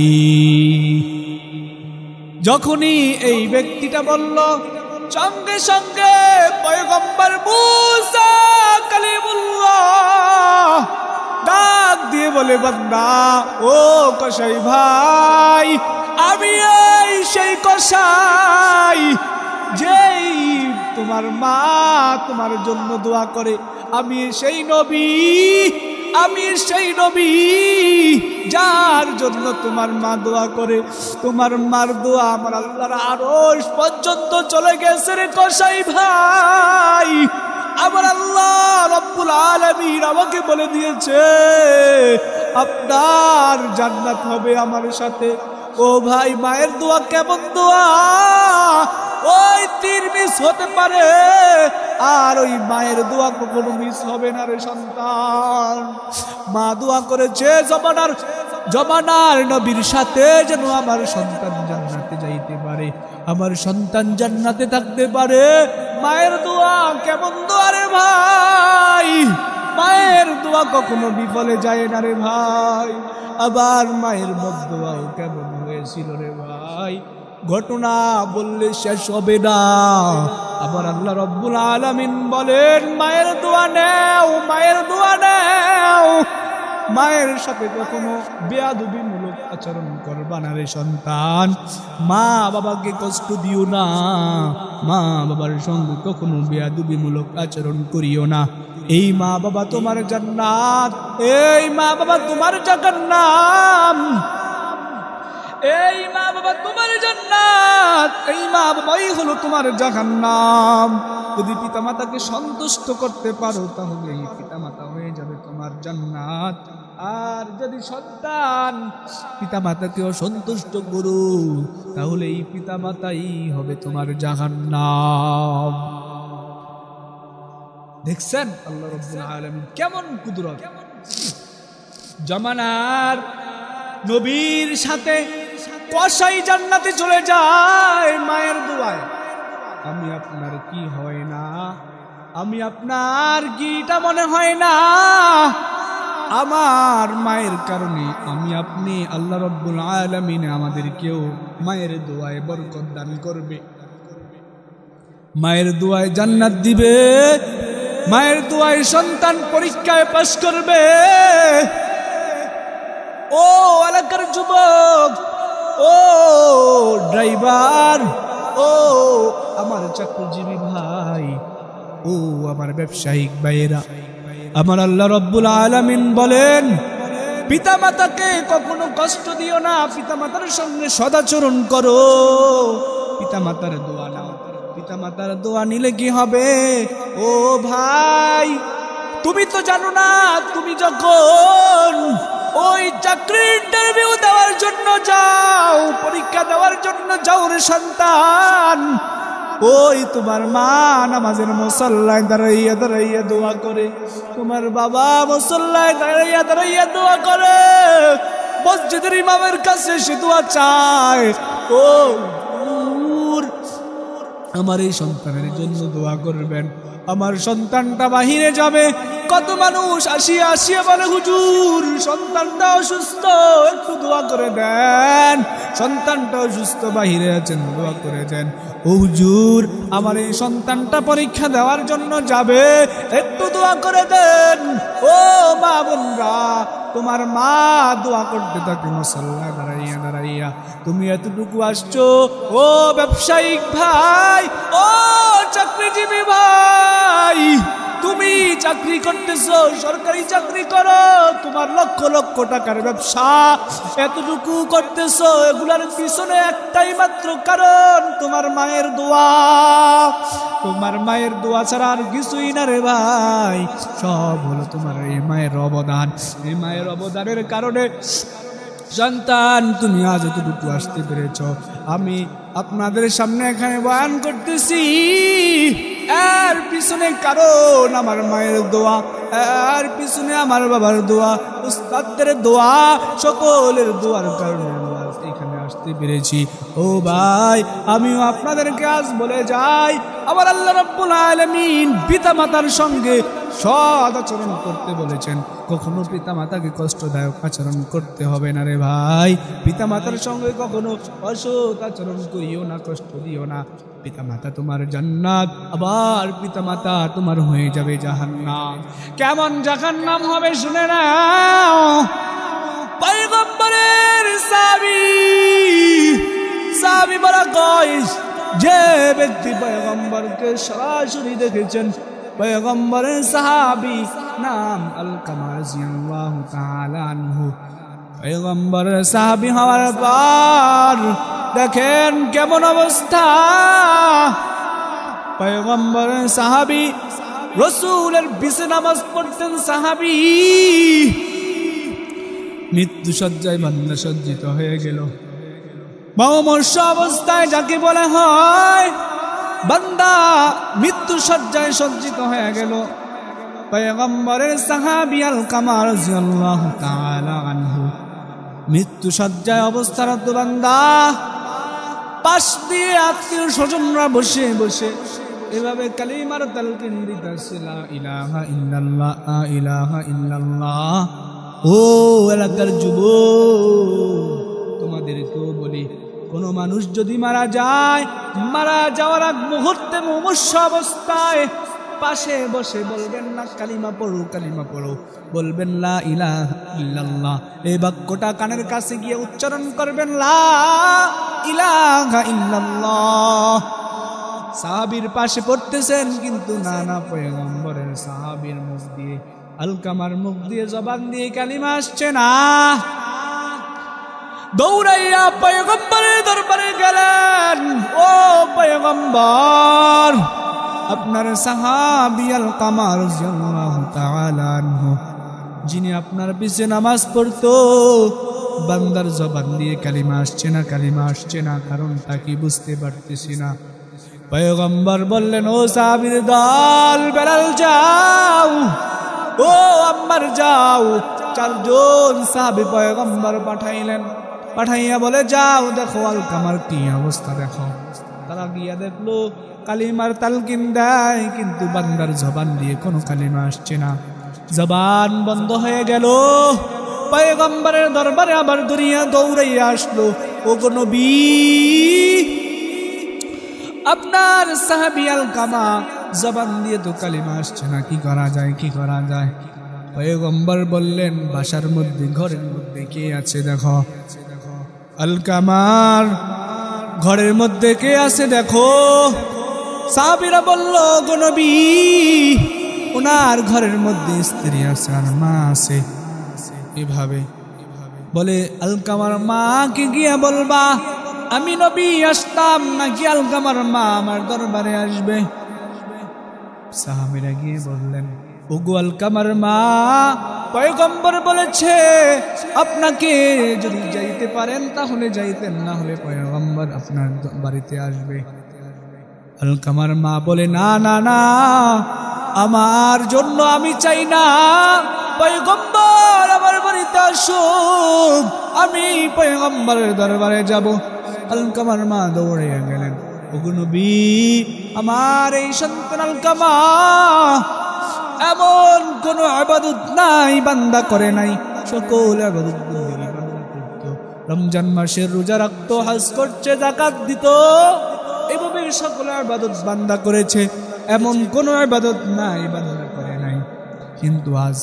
যখনই এই ব্যক্তিটা বলল, সঙ্গে সঙ্গে পয়গম্বর মূসা কালিমুল্লাহ ডাক দিয়ে বলে, বান্দা ও কসাই ভাই, আমি এই সেই কসাই যেই তোমার মা তোমার জন্য দোয়া করে, আমি সেই নবী, আমি সেই নবী যার জন্য তোমার মা দোয়া করে। তোমার মার দোয়া আমার আল্লাহর আরশ পর্যন্ত চলে গেছে রে কসাই ভাই। আমার আল্লাহ রব্বুল আলামিন আমাকে বলে দিয়েছে আপনার জান্নাত হবে আমার সাথে। ও ভাই, মায়ের দোয়া কেমন দোয়া, ওই তীর মিস হতে পারে আর ওই মায়ের দোয়া কখনো মিস হবে না রে সন্তান। মা দোয়া করেছে জমানার নবীর সাথে যেন আমার সন্তান জান্নাতে যাইতে পারে, আমার সন্তান জান্নাতে থাকতে পারে। মায়ের দোয়া কেমন দোয়া রে ভাই, মায়ের দোয়া কখনো বিফলে যায় না রে ভাই। আবার মায়ের বদদোয়াও কেমন হয়েছিল রে ভাই, ঘটনা বললে শেষ হবে না। আবার আল্লাহ রব্বুল আলামিন বলেন, মায়ের দোয়া নেও, মায়ের দোয়া নেও, মায়ের সাথে কখনো বেয়াদবিমূলক আচরণ করবা না রে সন্তান। মা বাবাকে কষ্ট দিও না, মা বাবার সঙ্গে কখনো বেয়াদবিমূলক আচরণ করিও না। এই মা বাবা তোমার জান্নাত, এই মা বাবা তোমার জাহান্নাম, এই মা বাবা তোমার জান্নাত, এই মা বাবাই হলো তোমার জাহান্নাম। যদি পিতামাতাকে সন্তুষ্ট করতে পারো তাহলে এই পিতামাতা হয়ে যাবে তোমার জান্নাত। আর যদি সন্তান পিতামাতাকেও সন্তুষ্ট করো তাহলে এই পিতামাতাই হবে তোমার জাহান্নাম। দেখছেন আল্লাহ রাব্বুল আলামিন কেমন কুদরত। জামানার নবীর সাথে কসাই জান্নাতে চলে যায় মায়ের দোয়ায়। আমি আপনার কি হয় না, আমি আপনার গিটা মনে হয় না, আমার মায়ের কারণে আমি আপনি আল্লাহ রাব্বুল আলামিন আমাদেরকেও মায়ের দোয়ায় বরকত দান করবে, মায়ের দোয়ায় জান্নাত দিবে, মায়ের দোয়ায় সন্তান পরীক্ষায় পাস করবে। ও এলাকার যুবক, ও ড্রাইভার, ও আমার চাকরিজীবী ভাই, ও আমার ব্যবসায়িক ভাইয়েরা, আমার আল্লাহ রাব্বুল আলামিন বলেন পিতামাতাকে কখনো কষ্ট দিও না, পিতামাতার সঙ্গে সদাচরণ করো, পিতামাতার দোয়া নাও। পিতামাতার দোয়া নিলে কি হবে? ও ভাই, তুমি তো জানো না, তুমি যখন ওই চাকরির ইন্টারভিউ দেওয়ার জন্য যাও, পরীক্ষা দেওয়ার জন্য যাও রে সন্তান, ওই তোমার মা নামাজের মুসল্লায় দাঁড়াইয়া দাঁড়াইয়া দোয়া করে, তোমার বাবা মুসল্লায় দাঁড়াইয়া দাঁড়াইয়া দোয়া করে, মসজিদের ইমামের কাছে সে দোয়া চায়, ও আমার এই সন্তানের জন্য দোয়া করবেন, আমার সন্তানটা বাহিরে যাবে। কত মানুষ আসিয়া আসিয়া বলে হুজুর সন্তানটা অসুস্থ, একটু দোয়া করে দেন, সন্তানটা অসুস্থ বাহিরে আছেন, দোয়া করে দেন। ও হুজুর আমার এই সন্তানটা পরীক্ষা দেওয়ার জন্য যাবে, একটু দোয়া করে দেন। ও মা বোনরা, তোমার মা দোয়া করতে থাকে মুসল্লায় দাঁড়াইয়া দাঁড়াইয়া, তুমি এতটুকু আসছো। ও ব্যবসায়িক ভাই, ও চাকরিজীবী ভাই, তুমি চাকরি করতেছো, সরকারি চাকরি করো, তোমার লক্ষ লক্ষ টাকার ব্যবসা, এতটুকু করতেছো, এগুলার পিছনে একটাই মাত্র কারণ তোমার মায়ের দোয়া। তোমার মায়ের দোয়া ছাড়া আর কিছুই না রে ভাই, সব হলো তোমার এই মায়ের অবদান। এই মায়ের অবদানের কারণে সন্তান তুমি আজ এতটুকু আসতে পেরেছ। আমি আপনাদের সামনে এখানে বয়ান করতেছি, এর পিছনে কারণ আমার মায়ের দোয়া, এর পিছনে আমার বাবার দোয়া, উস্তাদদের দোয়া, সকলের দোয়ার কারণে এখানে আসতে পেরেছি। ও ভাই, আমিও আপনাদেরকে আজ বলে যাই, আমার আল্লাহ রাব্বুল আলামিন পিতামাতার সঙ্গে সৎ আচরণ করতে বলেছেন। কখনো পিতামাতাকে কষ্টদায়ক আচরণ করতে হবে না রে ভাই, পিতামাতার সঙ্গে কখনো অসৎ আচরণ করিও না, কষ্ট দিও না। পিতামাতা তোমার জান্নাত, আবার পিতামাতা তোমার হয়ে যাবে জাহান্নাম। কেমন জাহান্নাম হবে শুনে নাও। পয়গম্বরের সাহাবী বলা কইস, যে ব্যক্তি পয়গম্বরকে সরাসরি দেখেছেন, পয়গম্বরের সাহাবী নাম আলকামা রাদিয়াল্লাহু তাআলা আনহু। পয়গম্বরের সাহাবী হওয়ার পর দেখেন কেমন অবস্থা। পয়গম্বরের সাহাবী রাসূলের পিছে নামাজ পড়তেন সাহাবী, মৃত্যু সজ্জায় বান্দা সজ্জিত হয়ে গেল। মর্ষ অবস্থায় যাকে বলা হয় বান্দা মৃত্যু সজ্জায় সজ্জিত হয়ে গেল। পয়গম্বরের সাহাবী আলকামা রাদিয়াল্লাহু তাআলা আনহু মৃত্যু সজ্জায় অবস্থারত বান্দা, পাশ দিয়ে আত্মীয় স্বজনরা বসে বসে এভাবে কালিমার তালকিন দিতেছে, লা ইলাহা ইল্লাল্লাহ, লা ইলাহা ইল্লাল্লাহ। ও এলাকার যুবক, তোমাদেরকেও বলি, কোন মানুষ যদি মারা যায়, মারা যাওয়ার আগ মুহূর্তে মুমূর্ষ অবস্থায় পাশে বসে বলবেন না কালিমা পড়ো, কালিমা পড়ো, বলবেন লা ইলাহা ইল্লাল্লাহ। এই বাক্যটা কানের কাছে গিয়ে উচ্চারণ করবেন, লা ইলাহা ইল্লাল্লাহ। সাহাবীর পাশে পড়তেছেন, কিন্তু না পয়গম্বরের সাহাবীর মুখ দিয়ে, আলকামার মুখ দিয়ে, জবান দিয়ে কালিমা আসছে না। দৌড়াইয়া পয়গম্বরের দরবারে গেলেন, ও পয়গম্বর, আপনার সাহাবী আলকামা রাদিয়াল্লাহু তাআলা আনহু, যিনি আপনার পিছে নামাজ পড়তো, বান্দার জবান দিয়ে কালিমা আসছে না, কালিমা আসছে না, কারণটা কি বুঝতে পারতেছি না। পয়গম্বর বললেন, ও সাহাবীর দল, বেলাল যাও, ও আম্মার যাও। 4 জন সাহাবী পয়গম্বর পাঠাইলেন, পাঠাইয়া বলে যাও দেখো আলকামার কি অবস্থা দেখো। তারা গিয়া দেখলো কালিমার তালকিন দেয়, কিন্তু বান্দার জবান দিয়ে কোনো কালিমা আসছে না। জবান বন্ধ হয়ে গেল। পয়গম্বরের দরবারে আবার দুনিয়া দৌড়াইয়া আসলো। ওগো নবী, আপনার সাহাবী আলকামা জবান দিয়ে তো কালিমা আসছে না, কি করা যায়, কি করা যায়? পয়গম্বর বললেন, বাসার মধ্যে, ঘরের মধ্যে কে আছে দেখো। আলকামার ঘরের মধ্যে কে আছে দেখো। সাহাবীরা বলল, গো নবী, ওনার ঘরের মধ্যে স্ত্রী আছে আর মা আছে। এভাবে বলে, আলকামার মাকে গিয়ে বলবা আমি নবী আসতাম, নাকি আলকামার মা আমার দরবারে আসবে? সাহাবীরা গিয়ে বললেন, ওগো আলকামার মা, পয়গম্বর বলেছে আপনাকে যদি যাইতে পারেন তাহলে যাইতেন, না হলে পয়গম্বর আপনার বাড়িতে আসবে। আলকামার মা বলে, না না না, আমার জন্য আমি চাই না পয়গম্বর আমার বাড়িতে আসুক, আমি পয়গম্বরের দরবারে যাব। আলকামার মা দৌড়ে গেলেন, ওগো নবী, আমার এই সন্তান আলকামা এমন কোন ইবাদত নাই বান্দা করে নাই, সকল ইবাদত বান্দা করত। রমজান মাসের রোজা রাখতো, হজ করছে, যাকাত দিত, এভাবে সকল ইবাদত বান্দা করেছে, এমন কোন ইবাদত নাই বান্দা করে নাই। কিন্তু আজ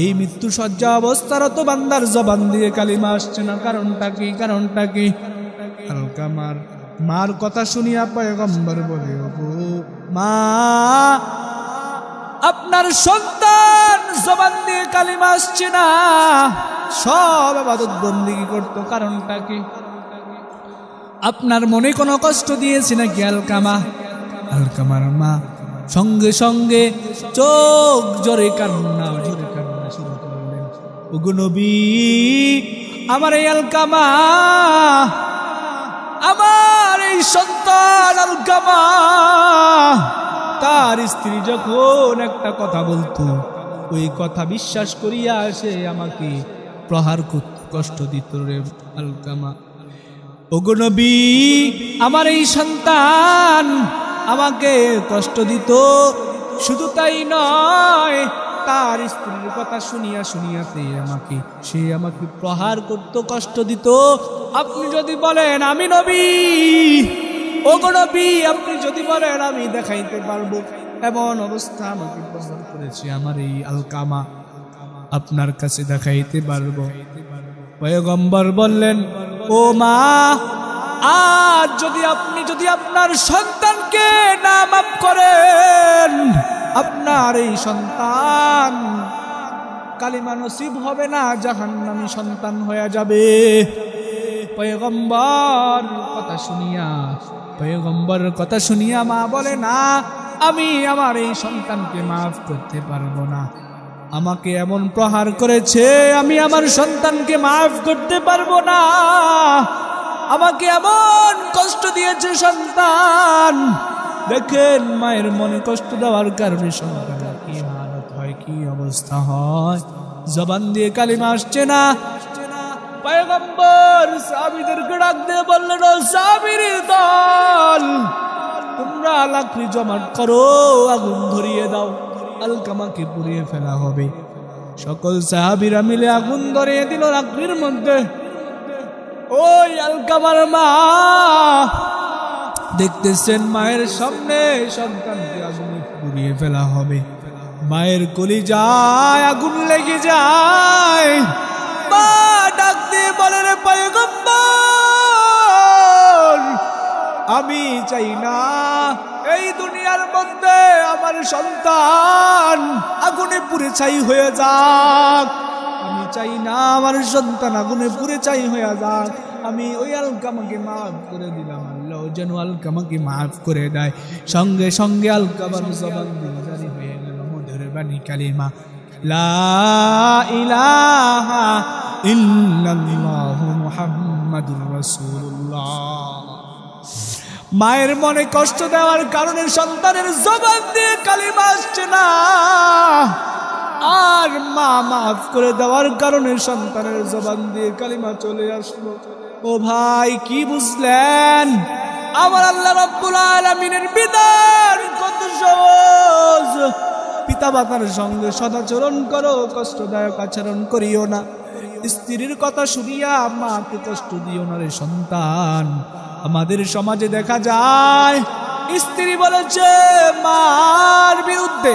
এই মৃত্যু সজ্জা অবস্থারত বান্দার জবান দিয়ে কালিমা আসছে না, কারণটা কি? কারণটা কি? আলকামার মার কথা শুনিয়া পয়গম্বর বলে, ওগো মা, আপনার সন্তান জবান দিয়ে কালিমা আসছে না, সব ইবাদত বন্দেগী করতো, কারণটা কি? আপনার মনে কোনো কষ্ট দিয়েছে নাকি আলকামা? আলকামার মা সঙ্গে সঙ্গে চোখ জোরে কান্না শুরু করলেন, ওগো নবী, আমার এই আলকামা, আমার এই সন্তান আলকামা, তার স্ত্রী যখন একটা কথা বলতো, ওই কথা বিশ্বাস করিয়া সে আমাকে প্রহার করত, কষ্ট দিত রে আলকামা। ওগো নবী, আমার এই সন্তান আমাকে কষ্ট দিত, শুধু তাই নয়, তার স্ত্রীর কথা শুনিয়া শুনিয়াতে সে আমাকে প্রহার করত, কষ্ট দিত। আপনি যদি বলেন আমি নবী, ওগো নবী, আপনি যদি বলেন আমি দেখাইতে পারবো এমন অবস্থা আমাকে প্রহার করেছে আমার এই আলকামা, আপনার কাছে দেখাইতে পারবো। পয়গম্বর বললেন, ও মা, আজ যদি আপনার সন্তানকে না মাফ করেন, আপনার এই সন্তান কালিমা নসিব হবে না, জাহান্নামী সন্তান হয়ে যাবে। পয়গম্বর কথা শুনিয়া মা বলে, না, আমি আমার এই সন্তানকে মাফ করতে পারবো না, আমাকে এমন প্রহার করেছে, আমি আমার সন্তানকে মাফ করতে পারবো না, আমাকে এমন কষ্ট দিয়েছে সন্তান। দেখেন মায়ের মনে কষ্ট দেওয়ার কারণে সন্তানের কি হালত হয়, কি অবস্থা হয়, জবান দিয়ে কালিমা আসছে না। পয়গম্বর সাহাবীদেরকে ডাক দিয়ে বললেন, ও সাহাবীর দল, তোমরা লাকড়ি জমাট করো, আগুন ধরিয়ে দাও, আলকামাকে পুড়িয়ে ফেলা হবে। সকল সাহাবীরা মিলে আগুন ধরিয়ে দিল লাকড়ির মধ্যে। ওই আলকামার মা দেখতেছেন মায়ের সামনে সন্তানকে আগুনে পুড়িয়ে ফেলা হবে, মায়ের কলিজায় আগুন লেগে যায়। মা ডাক দিয়ে বলে, রে পয়গম্বর, আমি চাই না এই দুনিয়ার মধ্যে আমার সন্তান আগুনে পুড়ে ছাই হয়ে যাক, আমি চাই না আমার সন্তান আগুনে পুড়ে ছাই হয়ে যাক। আমি ওই আলকামাকে মাফ করে দিলাম, আল্লাহ যেন আলকামাকে মাফ করে দেয়। সঙ্গে সঙ্গে আলকামার জবান দিয়ে জারি হয়ে গেল মধুর বাণী কালিমা, লা ইলাহা ইল্লাল্লাহু মুহাম্মাদুর রাসূলুল্লাহ। মায়ের মনে কষ্ট দেওয়ার কারণে সন্তানের জবান দিয়ে কালিমা আসছে না, আর মা মাফ করে দেওয়ার কারণে সন্তানের জবান দিয়ে কালিমা চলে আসলো। ও ভাই, কি বুঝলেন? আমার আল্লাহ রাব্বুল আলামিনের বিধান কত সহজ, পিতামাতার সঙ্গে সদাচরণ করো, কষ্টদায়ক আচরণ করিও না। স্ত্রীর কথা শুনিয়া মাকে কষ্ট দিও না রে সন্তান। আমাদের সমাজে দেখা যায় স্ত্রী বলেছে মার বিরুদ্ধে,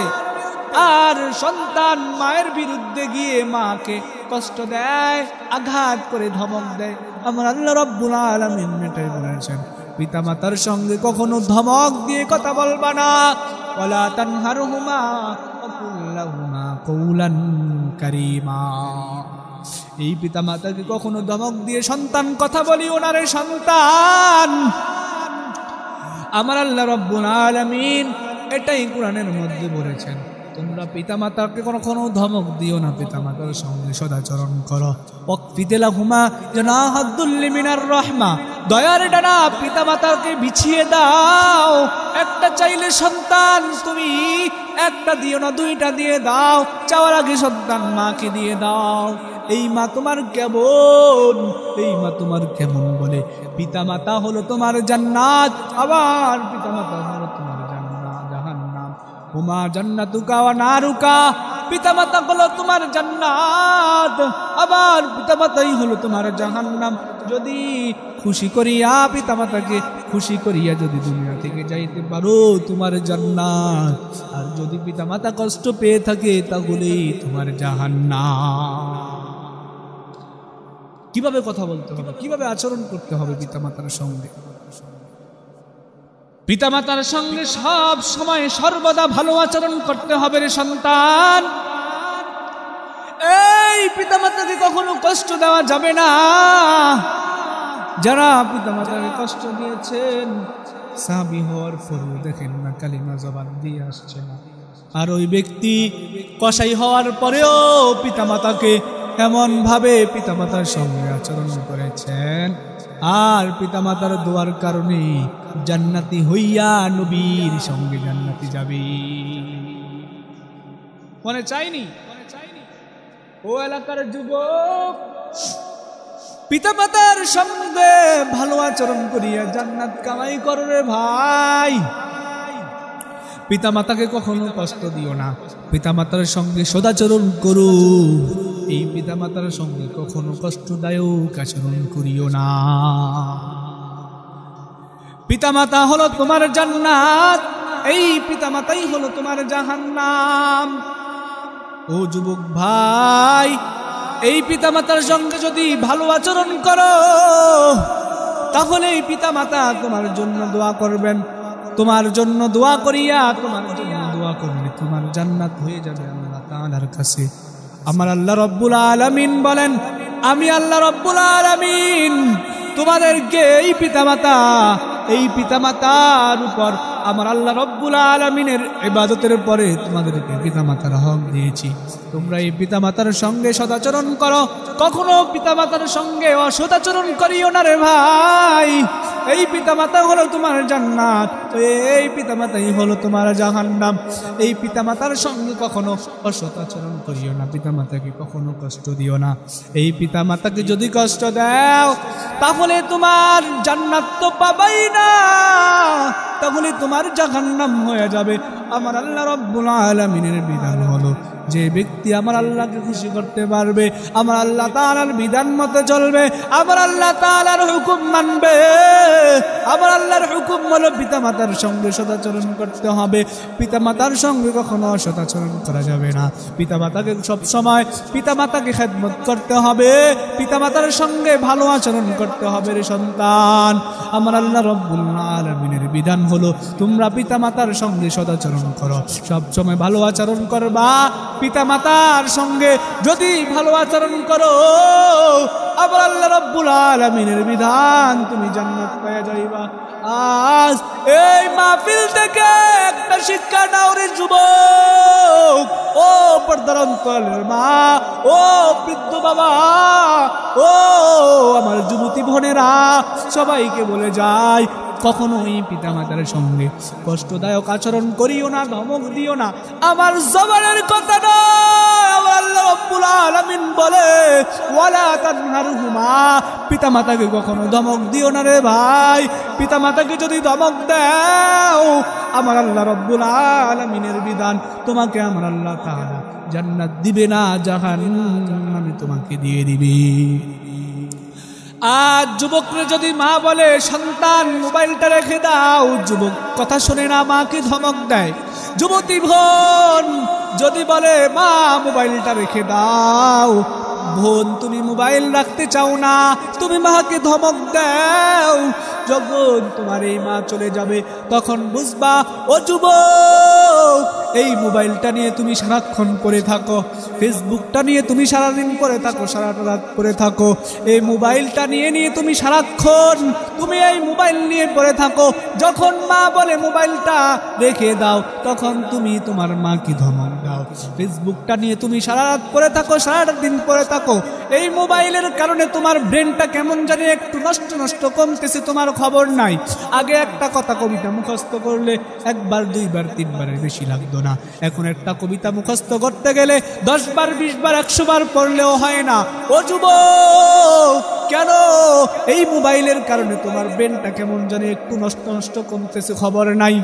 আর সন্তান মায়ের বিরুদ্ধে গিয়ে মাকে কষ্ট দেয়, আঘাত করে ধমক দেয়। আমার আল্লাহ রাব্বুল আলামিন এটাই বলেছেন, পিতামাতার সঙ্গে কখনো ধমক দিয়ে কথা বলবা না। ওয়ালা তানহারহুমা ওয়া কুল লাহুমা কওলান কারীমা। এই পিতামাতাকে কখনো ধমক দিয়ে সন্তান কথা বলিও না রে সন্তান। আমার আল্লাহ রাব্বুল আলামিন এটাই কোরআনের মধ্যে বলেছেন, তোমরা পিতামাতাকে কখনো ধমক দিও না, পিতামাতার সঙ্গে সদাচরণ করো। ওয়াকফিদ লাহুমা জানাহাদ্দুল্লি মিনার রাহমা। দয়ার ডানা পিতামাতাকে বিছিয়ে দাও। একটা চাইলে সন্তান তুমি একটা দিও না, দুইটা দিয়ে দাও। চাওয়ার আগে সন্তান মাকে দিয়ে দাও। এই মা তোমার কেমন, এই মা তোমার কেমন বলে। পিতামাতা হলো তোমার জান্নাত, আবার পিতামাতা হলো তোমার জাহান্নাম। হুমা জান্নাতুকা ওয়া নারুকা। পিতামাতা হলো তোমার জান্নাত, আবার পিতামাতাই হলো তোমার জাহান্নাম। যদি খুশি করিয়া পিতামাতাকে খুশি করিয়া যদি দুনিয়া থেকে যাইতে পারো তোমার জান্নাত, আর যদি পিতামাতা কষ্ট পেয়ে থাকে তাহলে তোমার জাহান্নাম। কিভাবে কথা বলতে হবে, কিভাবে আচরণ করতে হবে পিতামাতার সঙ্গে? পিতামাতার সঙ্গে সব সময় সর্বদা ভালো আচরণ করতে হবে রে সন্তান। এই পিতামাতাকে কখনো কষ্ট দেওয়া যাবে না। যারা পিতামাতাকে কষ্ট দিয়েছেন সাহাবী হওয়ার পরেও দেখেন না কালিমা জবান দিয়ে আসছে না। আর ওই ব্যক্তি কসাই হওয়ার পরেও পিতামাতাকে এমন ভাবে পিতামাতার সঙ্গে আচরণ করেছেন, আর পিতামাতার দোয়ার কারণে জান্নাতি হইয়া নবীর সঙ্গে জান্নাতি যাবে। মনে চাইনি ও এলাকার যুবক, পিতামাতার সঙ্গে ভালো আচরণ করিয়া জান্নাত কামাই করো রে ভাই। পিতামাতাকে কখনো কষ্ট দিও না, পিতামাতার সঙ্গে সদাচরণ করো। এই পিতামাতার সঙ্গে কখনো কষ্টদায়ক আচরণ করিও না। পিতামাতা হলো তোমার জান্নাত, এই পিতামাতাই হলো তোমার জাহান্নাম। ও যুবক ভাই, এই পিতামাতার সঙ্গে যদি ভালো আচরণ করো তাহলে এই পিতামাতা তোমার জন্য দোয়া করবেন। তোমার জন্য দোয়া করিয়া তোমার জন্য দোয়া করলে তোমার জান্নাত হয়ে যাবে আল্লাহ তাআলার কাছে। আমার আল্লাহ রাব্বুল আলামিন বলেন, আমি আল্লাহ রাব্বুল আলামিন তোমাদেরকে এই পিতামাতার উপর আমার আল্লাহ রাব্বুল আলামিনের ইবাদতের পরে তোমাদেরকে পিতামাতার হক দিয়েছি। তোমরা এই পিতামাতার সঙ্গে সদাচরণ করো, কখনো পিতামাতার সঙ্গে অসদাচরণ করিও না রে ভাই। এই পিতামাতা হলো তোমার জান্নাত, এই পিতামাতাই হলো তোমার জাহান্নাম। এই পিতামাতার সঙ্গে কখনো অসদাচরণ করিও না, পিতামাতাকে কখনো কষ্ট দিও না। এই পিতামাতাকে যদি কষ্ট দাও তাহলে তোমার জান্নাত তো পাবাই না, তাহলে তোমার জাহান্নাম হয়ে যাবে। আমার আল্লাহ রাব্বুল আলামিনের বিধান হলো, যে ব্যক্তি আমার আল্লাহকে খুশি করতে পারবে, আমার আল্লাহ তাআলার বিধান মতো চলবে, আমার আল্লাহ তাআলার হুকুম মানবে। আমার আল্লাহর হুকুম হলো পিতামাতার সঙ্গে সদাচরণ করতে হবে, পিতামাতার সঙ্গে কখনো অসদাচরণ করা যাবে না। পিতামাতাকে সব সময় পিতামাতাকে খেদমত করতে হবে, পিতামাতার সঙ্গে ভালো আচরণ করতে হবে রে সন্তান। আমার আল্লাহ রাব্বুল আলামিনের বিধান হলো তোমরা পিতামাতার সঙ্গে সদাচরণ করো, সব সময় ভালো আচরণ করবা। পিতামাতার সঙ্গে যদি ভালো আচরণ করো আবার আল্লাহ রাব্বুল আলামিনের বিধান তুমি জান্নাত পেয়ে যাইবা। আজ এই মাহফিল থেকে একটা শিক্ষা নাও রে যুবক, ও পর্দার অন্তরের মা, ও বৃদ্ধ বাবা, ও আমার যুবতী বোনেরা, সবাইকে বলে যায় কখনোই পিতামাতার সঙ্গে কষ্টদায়ক আচরণ করিও না, ধমক দিও না। আমার জবানের কথা না, আল্লাহ রাব্বুল আলামিন বলে ওয়ালা তানহারহুমা, পিতামাতাকে কখনো ধমক দিও না রে ভাই। পিতামাতাকে যদি ধমক দাও আমার আল্লাহ রব্বুল আলামিনের বিধান, তোমাকে আমার আল্লাহ তাআলা জান্নাত দিবে না, জাহান্নামে তোমাকে দিয়ে দিবে। আজ যুবকরা যদি মা বলে সন্তান মোবাইলটা রেখে দাও, যুবক কথা শুনে না, মাকে ধমক দেয়। যুবতী বোন যদি বলে মা মোবাইলটা রেখে দাও, বোন তুমি মোবাইল রাখতে চাও না, তুমি মাকে ধমক দাও। যখন তোমার এই মা চলে যাবে তখন বুঝবা ও যুবক, এই মোবাইলটা নিয়ে তুমি সারাক্ষণ পড়ে থাকো, ফেসবুকটা নিয়ে তুমি সারাদিন পড়ে থাকো, সারাটা রাত পড়ে থাকো, এই মোবাইলটা নিয়ে তুমি সারাক্ষণ তুমি এই মোবাইল নিয়ে পড়ে থাকো। যখন মা বলে মোবাইলটা রেখে দাও, তখন তুমি তোমার মাকে ধমক দাও। ফেসবুকটা নিয়ে তুমি সারা রাত পড়ে থাকো, সারাটা দিন পড়ে থাকো, এই মোবাইলের কারণে তোমার ব্রেনটা কেমন জানি একটু নষ্ট নষ্ট কমতেছে, তোমার খবর নাই। আগে একটা কথা কবিতা মুখস্থ করলে একবার, দুইবার, তিনবারের বেশি লাগতো না। এখন একটা কবিতা মুখস্থ করতে গেলে 10 বার, 20 বার, 100 বার পড়লেও হয় না। ও যুবক, কেন এই মোবাইলের কারণে তোমার ব্রেনটা কেমন জানি একটু নষ্ট নষ্ট কমতেছে, খবর নাই।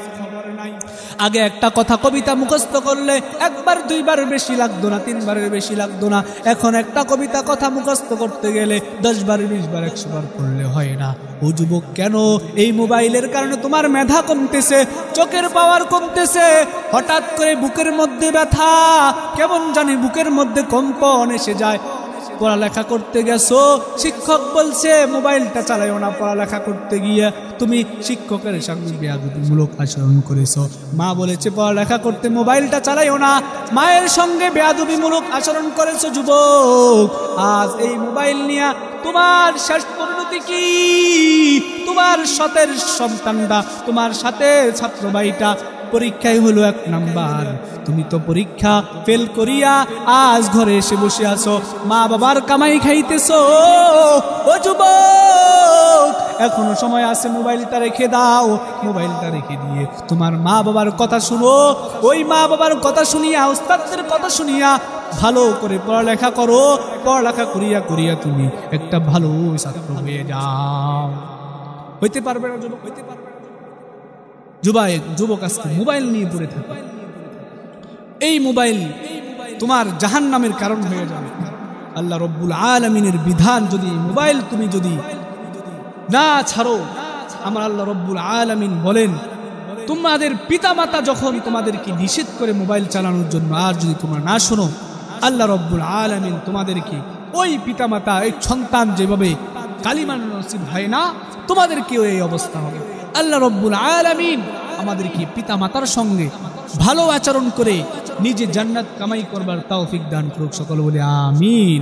আগে একটা কথা কবিতা মুখস্থ করলে একবার, দুইবার বেশি লাগতো না, 3 বারের বেশি লাগতো না। এখন একটা কবিতা কথা মুখস্থ করতে গেলে 10 বার, 20 বার, 100 বার পড়লে হয় না। ও যুবক, কেন এই মোবাইলের কারণে তোমার মেধা কমতেছে, চোখের পাওয়ার কমতেছে, হঠাৎ করে বুকের মধ্যে ব্যথা, কেমন জানি বুকের মধ্যে কম্পন এসে যায়। পড়ালেখা করতে গেছো, শিক্ষক বলছে মোবাইলটা চালাইও না, পড়ালেখা করতে গিয়ে তুমি শিক্ষকের সঙ্গে বেয়াদবিমূলক আচরণ করেছো। মা বলেছে পড়ালেখা করতে মোবাইলটা চালাইও না, মায়ের সঙ্গে বেয়াদবিমূলক আচরণ করেছো। যুবক, আজ এই মোবাইল নিয়ে তোমার শেষ পরিণতি কি? তোমার সাথের সন্তানটা, তোমার সাথে ছাত্র ভাইটা পরীক্ষায় হলো 1 নাম্বার, তুমি তো পরীক্ষা ফেল করিয়া আজ ঘরে এসে বসে আছো, মা বাবার কামাই খাইতেছো। ও যুবক, এখনো সময় আছে, মোবাইলটা রেখে দাও। মোবাইলটা রেখে দিয়ে তোমার মা বাবার কথা শুনো, ওই মা বাবার কথা শুনিয়া, উস্তাদদের কথা শুনিয়া ভালো করে পড়ালেখা করো। পড়ালেখা করিয়া করিয়া তুমি একটা ভালো ছাত্র হয়ে যাও। হইতে পারবে না যুবক, হইতে পারবে না। যুবক আজকে মোবাইল নিয়ে পড়ে থাকে, এই মোবাইল তোমার জাহান্নামের কারণ হয়ে যাবে। আল্লাহ রব্বুল আলামিনের বিধান যদি, মোবাইল তুমি যদি না ছাড়ো, আমার আল্লাহ রব্বুল আলামিন বলেন তোমাদের পিতামাতা যখন তোমাদেরকে নিষেধ করে মোবাইল চালানোর জন্য, আর যদি তোমরা না শোনো, আল্লাহ রব্বুল আলামিন তোমাদেরকে ওই পিতামাতা, এক সন্তান যেভাবে কালিমা নসিব হয় না, তোমাদেরকেও এই অবস্থা হবে। আল্লাহ রব্বুল আলামিন আমাদেরকে পিতা মাতার সঙ্গে ভালো আচরণ করে নিজে জান্নাত কামাই করবার তৌফিক দান করুক। সকল বলে আমিন।